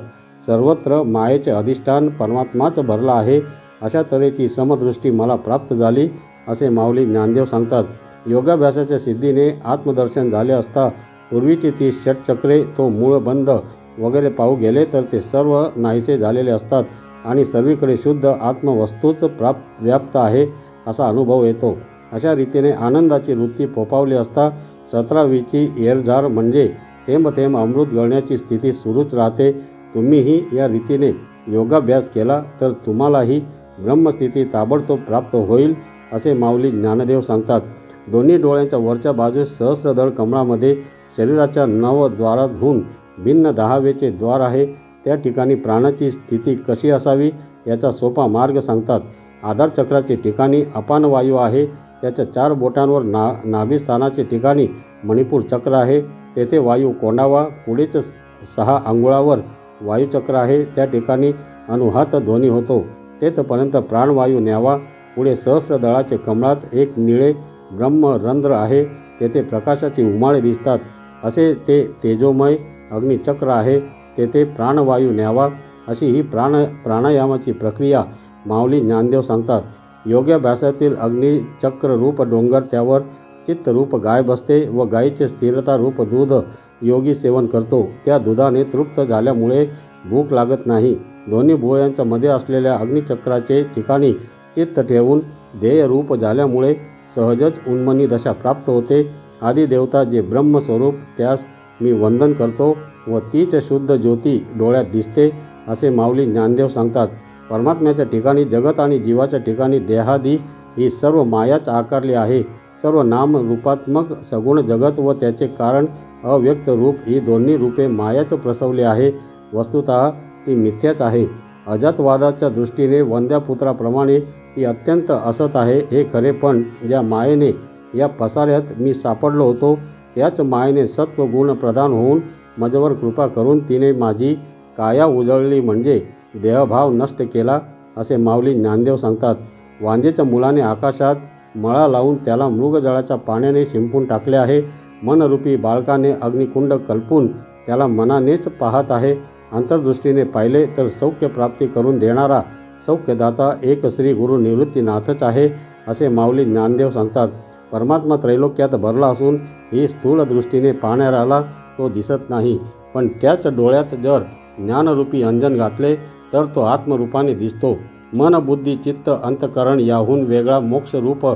सर्वत्र मायेचे अधिष्ठान परमात्माच भरला आहे. अशा तऱ्हेची समदृष्टी मला प्राप्त झाली, असे माऊली ज्ञानदेव सांगतात. योगाभ्यासाच्या सिद्धीने आत्मदर्शन झाले असता पूर्वीची ती षटचक्रे, तो मूळबंध वगैरे पाहू गेले तर ते सर्व नाहीसे झालेले असतात आणि सर्वीकडे शुद्ध आत्मवस्तूच व्याप्त आहे असा अनुभव येतो. अशा रीतीने आनंदाची वृत्ती फोफावली असता 17वीची येरझार म्हणजे थेंब थेंब अमृत गळण्याची स्थिती सुरूच राहते. तुम्हीही या रीतीने योगाभ्यास केला तर तुम्हालाही ब्रह्मस्थिती ताबडतोब प्राप्त होईल, असे माऊली ज्ञानदेव सांगतात. दोन्ही डोळ्यांच्या वरच्या बाजूस सहस्रदळ कमळामध्ये शरीराच्या 9 द्वारांहून भिन्न 10वेचे द्वार आहे. त्या ठिकाणी प्राणाची स्थिती कशी असावी याचा सोपा मार्ग सांगतात. आधारचक्राचे ठिकाणी अपान वायू आहे. त्याच्या 4 बोटांवर नाभिस्थानाचे ठिकाणी मणिपूर चक्र आहे. तेथे वायू कोंडावा. पुढेच 6 अंगुळावर वायुचक्र आहे. त्या ठिकाणी अनुहात ध्वनी होतो. तेथपर्यंत प्राणवायू न्यावा. पुढे सहस्रदळाचे कमळात एक निळे ब्रह्मरंध्र आहे. तेथे प्रकाशाची उमाळे दिसतात. असे ते तेजोमय अग्निचक्र आहे. तेथे प्राणवायू न्यावा. अशी ही प्राणायामाची प्रक्रिया माऊली ज्ञानदेव सांगतात. योगाभ्यासातील अग्निचक्र रूप डोंगर, त्यावर चित्तरूप गाय बसते व गायीचे स्थिरता रूप दूध योगी सेवन करतो. त्या दुधाने तृप्त झाल्यामुळे भूक लागत नाही. दोन्ही भुवयांच्या मध्ये असलेल्या अग्निचक्राचे ठिकाणी चित्त ठेवून ध्येयरूप झाल्यामुळे सहजच उन्मनी दशा प्राप्त होते. आदी देवता जे ब्रह्मस्वरूप, त्यास मी वंदन करतो व तीच शुद्ध ज्योती डोळ्यात दिसते, असे माऊली ज्ञानदेव सांगतात. परमात्म्याच्या ठिकाणी जगत आणि जीवाच्या ठिकाणी देहादी ही सर्व मायाच आकारली आहे. सर्व नाम रूपात्मक सगुण जगत व त्याचे कारण अव्यक्त रूप ही दोन्ही रूपे मायाच प्रसवली आहे. वस्तुतः ती मिथ्याच आहे. अजातवादाच्या दृष्टीने वंद्यापुत्राप्रमाणे ती अत्यंत असत आहे हे खरे, पण ज्या मायेने या पसाऱ्यात मी सापडलो होतो त्याच मायेने सत्व गुण प्रदान होऊन माझ्यावर कृपा करून तिने माझी काया उजळली म्हणजे देहभाव नष्ट केला, असे माऊली ज्ञानदेव सांगतात. वांजेच्या मुलाने आकाशात मळा लावून त्याला मृगजळाच्या पाण्याने शिंपून टाकले आहे. मनरूपी बाळकाने अग्निकुंड कल्पून त्याला मनानेच पाहत आहे. अंतर्दृष्टीने पाहिले तर सौख्य प्राप्ती करून देणारा सौख्यदाता एक श्री गुरु निवृत्तीनाथच आहे, असे माऊली ज्ञानदेव सांगतात. परमात्मा त्रैलोक्यात भरला असून ही स्थूल दृष्टीने पाहणाऱ्याला तो दिसत नाही, पण त्याच डोळ्यात जर ज्ञानरूपी अंजन घातले तर तो आत्मरूपाने दिसतो. मन, बुद्धी, चित्त, अंतकरण याहून वेगळा मोक्षरूप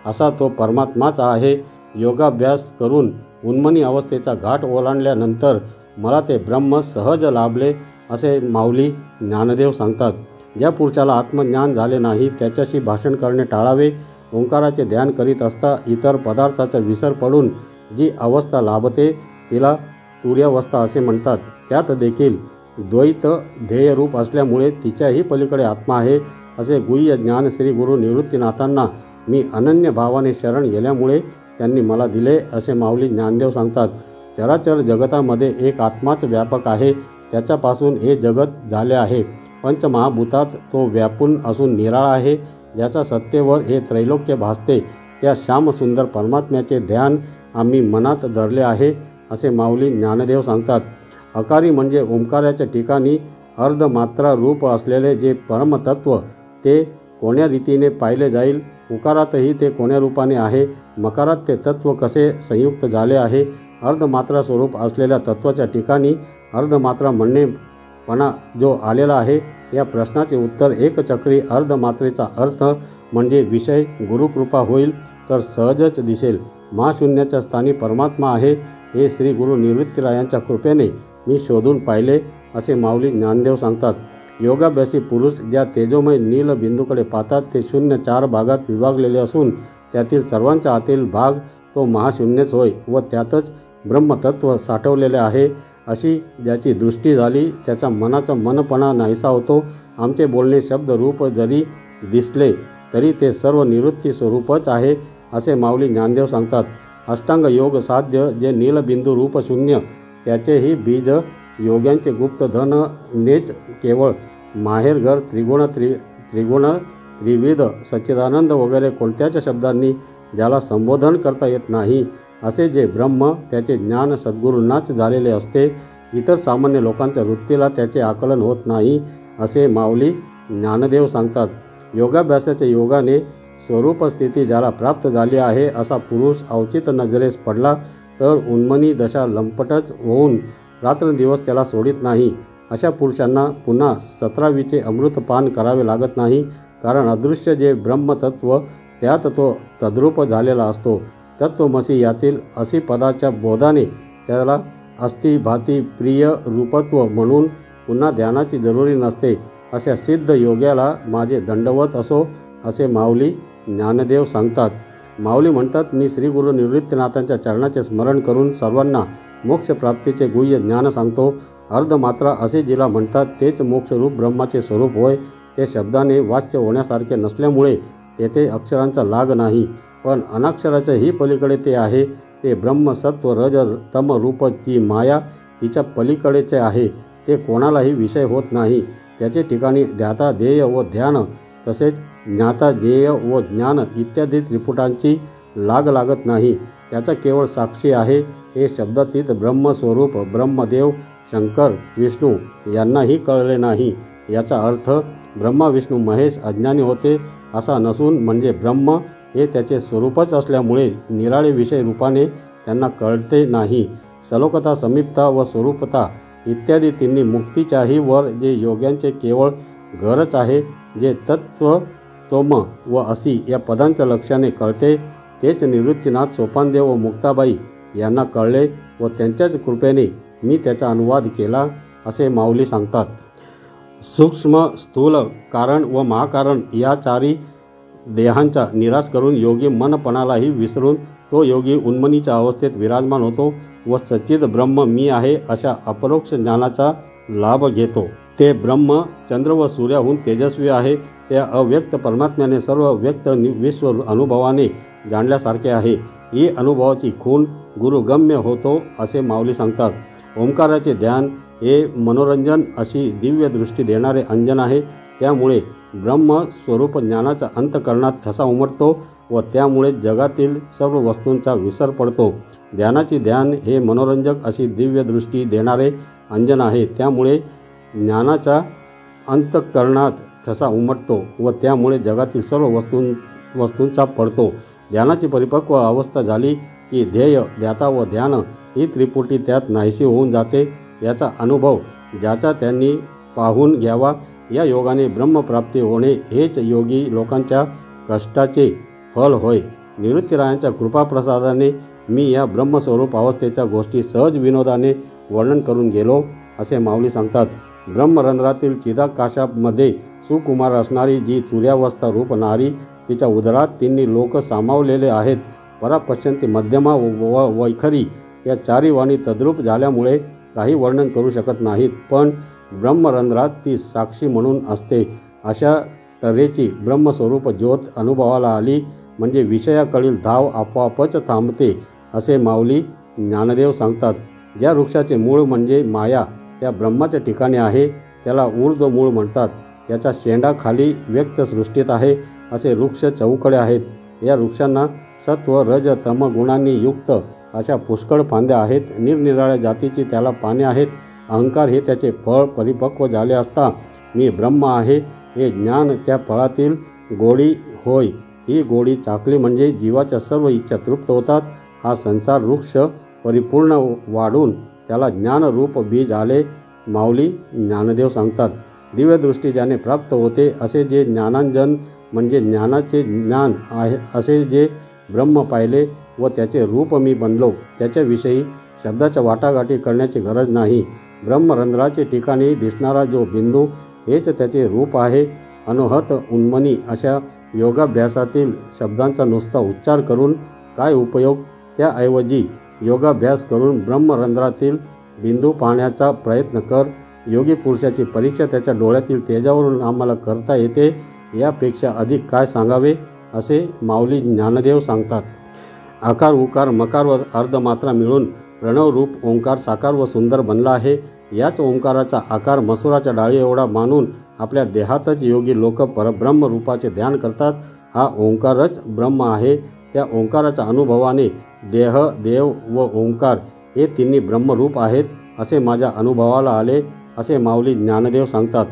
असा तो परमात्माच आहे. योगाभ्यास करून उन्मनी अवस्थेचा घाट ओलांडल्यानंतर मला ते ब्रह्म सहज लाभले, असे माऊली ज्ञानदेव सांगतात. ज्या पुरुषाला आत्मज्ञान झाले नाही त्याच्याशी भाषण करणे टाळावे. ओंकाराचे ध्यान करीत असता इतर पदार्थाचा विसर पडून जी अवस्था लाभते तिला तुर्यावस्था असे म्हणतात. त्यात देखील द्वैत ध्येयरूप असल्यामुळे तिच्याही पलीकडे आत्मा आहे, असे गुह्य ज्ञान श्री गुरु निवृत्तीनाथांना मी अनन्य भावाने शरण गेल्यामुळे त्यांनी मला दिले, असे माऊली ज्ञानदेव सांगतात. चराचर जगतामध्ये एक आत्माच व्यापक आहे. त्याच्यापासून हे जगत झाले आहे. पंचमहाभूतात तो व्यापून असून निराळा आहे. ज्याच्या सत्तेवर हे त्रैलोक्य भासते त्या श्यामसुंदर परमात्म्याचे ध्यान आम्ही मनात धरले आहे असे माऊली ज्ञानदेव सांगतात. अकारी म्हणजे ओंकाराच्या ठिकाणी अर्धमात्रा रूप असलेले जे परमतत्व ते कोण्या रीतीने पाहिले जाईल. उकारातही ते कोण्या रूपाने आहे. मकारात ते तत्व कसे संयुक्त झाले आहे. अर्धमात्रा स्वरूप असलेल्या तत्वाच्या ठिकाणी अर्धमात्रा म्हणणेपणा जो आलेला आहे. या प्रश्नाचे उत्तर एकचक्री अर्धमात्रेचा अर्थ म्हणजे विषय गुरुकृपा होईल तर सहजच दिसेल. महाशून्याच्या स्थानी परमात्मा आहे हे श्री गुरु निवृत्तीरायांच्या कृपेने मी शोधून पाहिले असे माऊली ज्ञानदेव सांगतात. योगाभ्यासी पुरुष ज्या तेजोमय नील बिंदूकडे पाहतात ते शून्य 4 भागात विभागलेले असून त्यातील सर्वांच्या आतील भाग तो महाशून्यच होय व त्यातच ब्रह्मतत्व साठवलेले आहे. अशी ज्याची दृष्टी झाली त्याच्या मनाचा मनपणा नाहीसा होतो. आमचे बोलणे शब्द रूप जरी दिसले तरी ते सर्व निवृत्ती स्वरूपच आहे असे माऊली ज्ञानदेव सांगतात. अष्टांग योग साध्य जे नीलबिंदू रूप शून्य त्याचेही बीज योग्यांचे गुप्त धन नेच केवळ माहेरघर त्रिगुण त्रिविध सच्चिदानंद वगैरे कोणत्याच शब्दांनी ज्याला संबोधन करता येत नाही असे जे ब्रह्म त्याचे ज्ञान सद्गुरूंनाच झालेले असते. इतर सामान्य लोकांच्या वृत्तीला त्याचे आकलन होत नाही असे माऊली ज्ञानदेव सांगतात. योगाभ्यासाच्या योगाने स्वरूप स्थिती ज्याला प्राप्त झाली आहे असा पुरुष अवचित नजरेस पडला तर उन्मनी दशा लंपटच होऊन रात्रंदिवस त्याला सोडित नाही. अशा पुरुषांना पुन्हा 17वीचे अमृतपान करावे लागत नाही. कारण अदृश्य जे ब्रह्मतत्व त्यात तो तद्रूप झालेला असतो. तत्वमसी यातील असी पदाच्या बोधाने त्याला अस्ति भाती प्रिय रूपत्व म्हणून पुन्हा ध्यानाची जरुरी नसते. अशा सिद्ध योग्याला माझे दंडवत असो असे माऊली ज्ञानदेव सांगतात. माऊली म्हणतात, मी श्री गुरु निवृत्तीनाथांच्या चरणाचे स्मरण करून सर्वांना मोक्षप्राप्तीचे गुह्य ज्ञान सांगतो. अर्धमात्रा असे जिला म्हणतात तेच मोक्षरूप ब्रह्माचे स्वरूप होय. ते शब्दाने वाच्य होण्यासारखे नसल्यामुळे तेथे अक्षरांचा लाग नाही. पण अनाक्षराच्याही पलीकडे ते आहे. ते ब्रह्म सत्व रज तम रूप जी माया तिच्या पलीकडेचे आहे. ते कोणालाही विषय होत नाही. त्याचे ठिकाणी ध्याता ध्येय व ध्यान तसेच ज्ञाता ज्ञेय व ज्ञान इत्यादी त्रिपुटांची लाग लागत नाही. त्याचा केवळ साक्षी आहे. हे शब्दातीत ब्रह्मस्वरूप ब्रह्मदेव शंकर विष्णू यांनाही कळले नाही. याचा अर्थ ब्रह्मा विष्णू महेश अज्ञानी होते असा नसून म्हणजे ब्रह्म हे त्याचे स्वरूपच असल्यामुळे निराळे विषय रूपाने त्यांना कळते नाही. सलोकता समीपता व स्वरूपता इत्यादी तिन्ही मुक्तीच्याही वर जे योग्यांचे केवळ घरच आहे. जे तत्व तोम व असी या पदांच्या लक्षाने कळते तेच निवृत्तीनाथ सोपानदेव व मुक्ताबाई यांना कळले व त्यांच्याच कृपेने मी त्याचा अनुवाद केला असे माऊली सांगतात. सूक्ष्म स्थूल कारण व महाकारण या चारी देहांचा निराश करून योगी मनपणालाही विसरून तो योगी उन्मनीच्या अवस्थेत विराजमान होतो व सच्चिद ब्रह्म मी आहे अशा अपरोक्ष ज्ञानाचा लाभ घेतो. ते ब्रह्म चंद्र व सूर्याहून तेजस्वी आहे. त्या अव्यक्त परमात्म्याने सर्व व्यक्त विश्व अनुभवाने जाणल्यासारखे आहे. ही अनुभवाची खूण गुरुगम्य होतो असे माऊली सांगतात. ओंकाराचे ध्यान हे मनोरंजन अशी दिव्य दृष्टी देणारे अंजन आहे. त्यामुळे ब्रह्मस्वरूप ज्ञानाचा अंतःकरणात ठसा उमटतो व त्यामुळे जगातील सर्व वस्तूंचा विसर पडतो. ध्यानाची ध्यान हे मनोरंजक अशी दिव्य दृष्टी देणारे अंजन आहे. त्यामुळे ज्ञानाच्या अंतःकरणात ठसा उमटतो व त्यामुळे जगातील सर्व वस्तूंचा पडतो. ध्यानाची परिपक्व अवस्था झाली की ध्येय ध्याता व ध्यान ही त्रिपुटी त्यात नाहीशी होऊन जाते. याचा अनुभव ज्याचा त्यांनी पाहून घ्यावा. या योगाने ब्रह्मप्राप्ती होणे हेच योगी लोकांच्या कष्टाचे फल होय. निवृत्तीरायांच्या कृपाप्रसादाने मी या ब्रह्मस्वरूप अवस्थेच्या गोष्टी सहज विनोदाने वर्णन करून गेलो असे माऊली सांगतात. ब्रह्मरंध्रातील चिदाकाशामध्ये सुकुमार असणारी जी तुर्यावस्था रूप नारी तिच्या उदरात तिन्ही लोक सामावलेले आहेत. परापश्यंती मध्यमा व वैखरी या चारी वाणी तद्रूप झाल्यामुळे काही वर्णन करू शकत नाहीत. पण ब्रह्मरंध्रात ती साक्षी म्हणून असते. अशा तऱ्हेची ब्रह्मस्वरूप ज्योत अनुभवाला आली म्हणजे विषयाकडील धाव आपोआपच थांबते असे माऊली ज्ञानदेव सांगतात. ज्या वृक्षाचे मूळ म्हणजे माया त्या ब्रह्माच्या ठिकाणी आहे त्याला ऊर्ध्व मूळ म्हणतात. त्याचा शेंडा खाली व्यक्त सृष्टीत आहे. असे वृक्ष चौकडे आहेत. या वृक्षांना सत्व रज तम गुणांनी युक्त अशा पुष्कळ फांद्या आहेत. निरनिराळ्या जातीची त्याला पाने आहेत. अहंकार हे त्याचे फळ परिपक्व झाले असता मी ब्रह्म आहे हे ज्ञान त्या फळातील गोडी होय. ही गोडी चाकली म्हणजे जीवाच्या सर्व इच्छा तृप्त होतात. हा संसार वृक्ष परिपूर्ण वाढून त्याला ज्ञानरूप बीज आले. माऊली ज्ञानदेव सांगतात, दिव्यदृष्टी ज्याने प्राप्त होते असे जे ज्ञानांजन म्हणजे ज्ञानाचे ज्ञान आहे असे जे ब्रह्म पाहिले व त्याचे रूप मी बनलो, त्याच्याविषयी शब्दाच्या वाटाघाटी करण्याची गरज नाही. ब्रह्मरंध्राचे ठिकाणी दिसणारा जो बिंदू हेच त्याचे रूप आहे. अनोहत उन्मनी अशा योगाभ्यासातील शब्दांचा नुसता उच्चार करून काय उपयोग? त्याऐवजी योगाभ्यास करून ब्रह्मरंध्रातील बिंदू पाहण्याचा प्रयत्न कर. योगी पुरुषाची परीक्षा त्याच्या डोळ्यातील तेजावरून आम्हाला करता येते. यापेक्षा अधिक काय सांगावे असे माऊली ज्ञानदेव सांगतात. आकार उकार मकार व अर्धमात्रा मिळून प्रणवरूप ओंकार साकार व सुंदर बनला आहे. याच ओंकाराचा आकार मसुराच्या डाळी एवढा मानून आपल्या देहातच योगी लोक परब्रह्म रूपाचे ध्यान करतात. हा ओंकारच ब्रह्म आहे. त्या ओंकाराच्या अनुभवाने देह देव व ओंकार हे तिन्ही ब्रह्मरूप आहेत असे माझ्या अनुभवाला आले असे माऊली ज्ञानदेव सांगतात.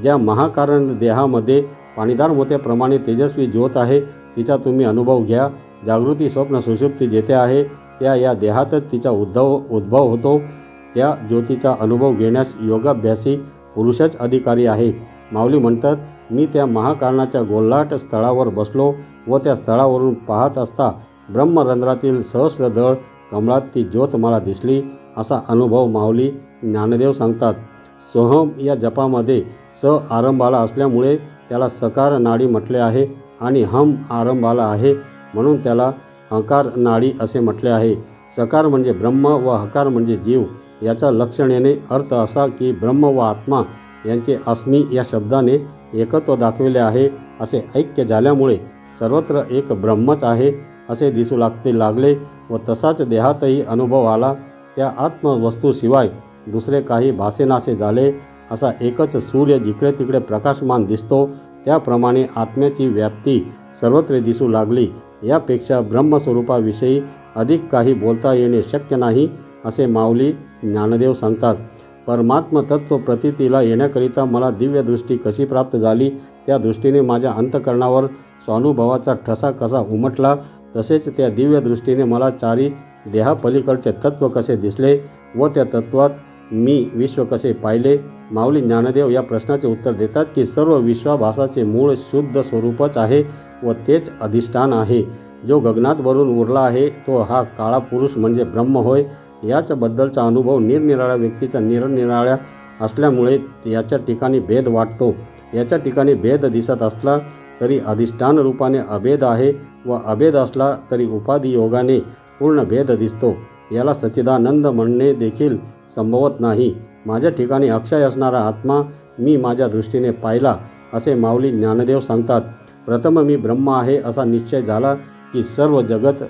ज्या महाकारण देहामध्ये पाणीदार मोत्याप्रमाणे तेजस्वी ज्योत आहे तिचा तुम्ही अनुभव घ्या. जागृती स्वप्न सुषुप्ती जेथे आहे त्या या देहातच तिचा उद्भव होतो. त्या ज्योतीचा अनुभव घेण्यास योगाभ्यासी पुरुषच अधिकारी आहे. माऊली म्हणतात, मी त्या महाकारणाच्या गोल्हाट स्थळावर बसलो व त्या स्थळावरून पाहत असता ब्रह्मरंध्रातील सहस्र दळ कमळात ती ज्योत मला दिसली असा अनुभव माऊली ज्ञानदेव सांगतात. सोहम या जपामध्ये स आरंभाला असल्यामुळे त्याला सकार नाडी म्हटले आहे आणि हम आरंभाला आहे म्हणून त्याला हकार नाडी असे म्हटले आहे. सकार म्हणजे ब्रह्म व हकार म्हणजे जीव. याचा लक्षणेने अर्थ असा की ब्रह्म व आत्मा यांचे अस्मी या शब्दाने एकत्व दाखविले आहे. असे ऐक्य झाल्यामुळे सर्वत्र एक ब्रह्मच आहे असे दिसू लागले व तसाच देहातही अनुभव आला. त्या आत्मवस्तूशिवाय दुसरे काही भासेनासे झाले. असा एकच सूर्य जिकडे तिकडे प्रकाशमान दिसतो त्याप्रमाणे आत्म्याची व्याप्ती सर्वत्र दिसू लागली. यापेक्षा ब्रह्मस्वरूपाविषयी अधिक काही बोलता येणे शक्य नाही असे माऊली ज्ञानदेव सांगतात. परमात्म तत्व प्रतीतीला येण्याकरिता मला दिव्यदृष्टी कशी प्राप्त झाली, त्या दृष्टीने माझ्या अंतःकरणावर स्वानुभवाचा ठसा कसा उमटला, तसेच त्या दिव्यदृष्टीने मला चारी देहापलीकडचे तत्व कसे दिसले व त्या तत्वात मी विश्व कसे पाहिले. माऊली ज्ञानदेव या प्रश्नाचे उत्तर देतात की सर्व विश्वाभासाचे मूळ शुद्ध स्वरूपच आहे व तेच अधिष्ठान आहे. जो गगनात वरून उरला आहे तो हा काळा पुरुष म्हणजे ब्रह्म होय. याच्याबद्दलचा अनुभव निरनिराळ्या व्यक्तीचा निरनिराळ्या असल्यामुळे याच्या ठिकाणी भेद वाटतो. याच्या ठिकाणी भेद दिसत असला तरी अधिष्ठान रूपाने अभेद आहे व अभेद असला तरी उपाधी योगाने पूर्ण भेद दिसतो. याला सच्चिदानंद म्हणणे देखील संभवत नाही. माझ्या ठिकाणी अक्षय असणारा आत्मा मी माझ्या दृष्टीने पाहिला असे माऊली ज्ञानदेव सांगतात. प्रथम मी ब्रह्म आहे असा निश्चय झाला की सर्व जगत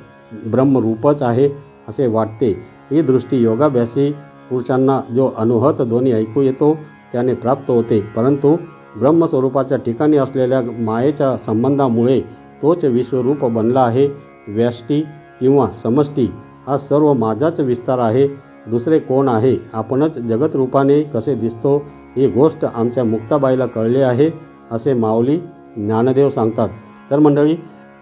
ब्रह्मरूपच आहे असे वाटते. ही दृष्टी योगाभ्यासी पुरुषांना जो अनुभूत ध्वनी ऐकू येतो त्याने प्राप्त होते. परंतु ब्रह्मस्वरूपाच्या ठिकाणी असलेल्या मायेच्या संबंधामुळे तोच विश्वरूप बनला आहे. व्यष्टी किंवा समष्टी हा सर्व माझाच विस्तार आहे. दुसरे कोण आहे? आपणच जगतरूपाने कसे दिसतो ही गोष्ट आमच्या मुक्ताबाईला कळली आहे असे माऊली ज्ञानदेव सांगतात. तर मंडळी,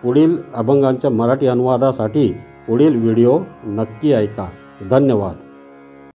पुढील अभंगांच्या मराठी अनुवादासाठी पुढील व्हिडिओ नक्की ऐका. धन्यवाद.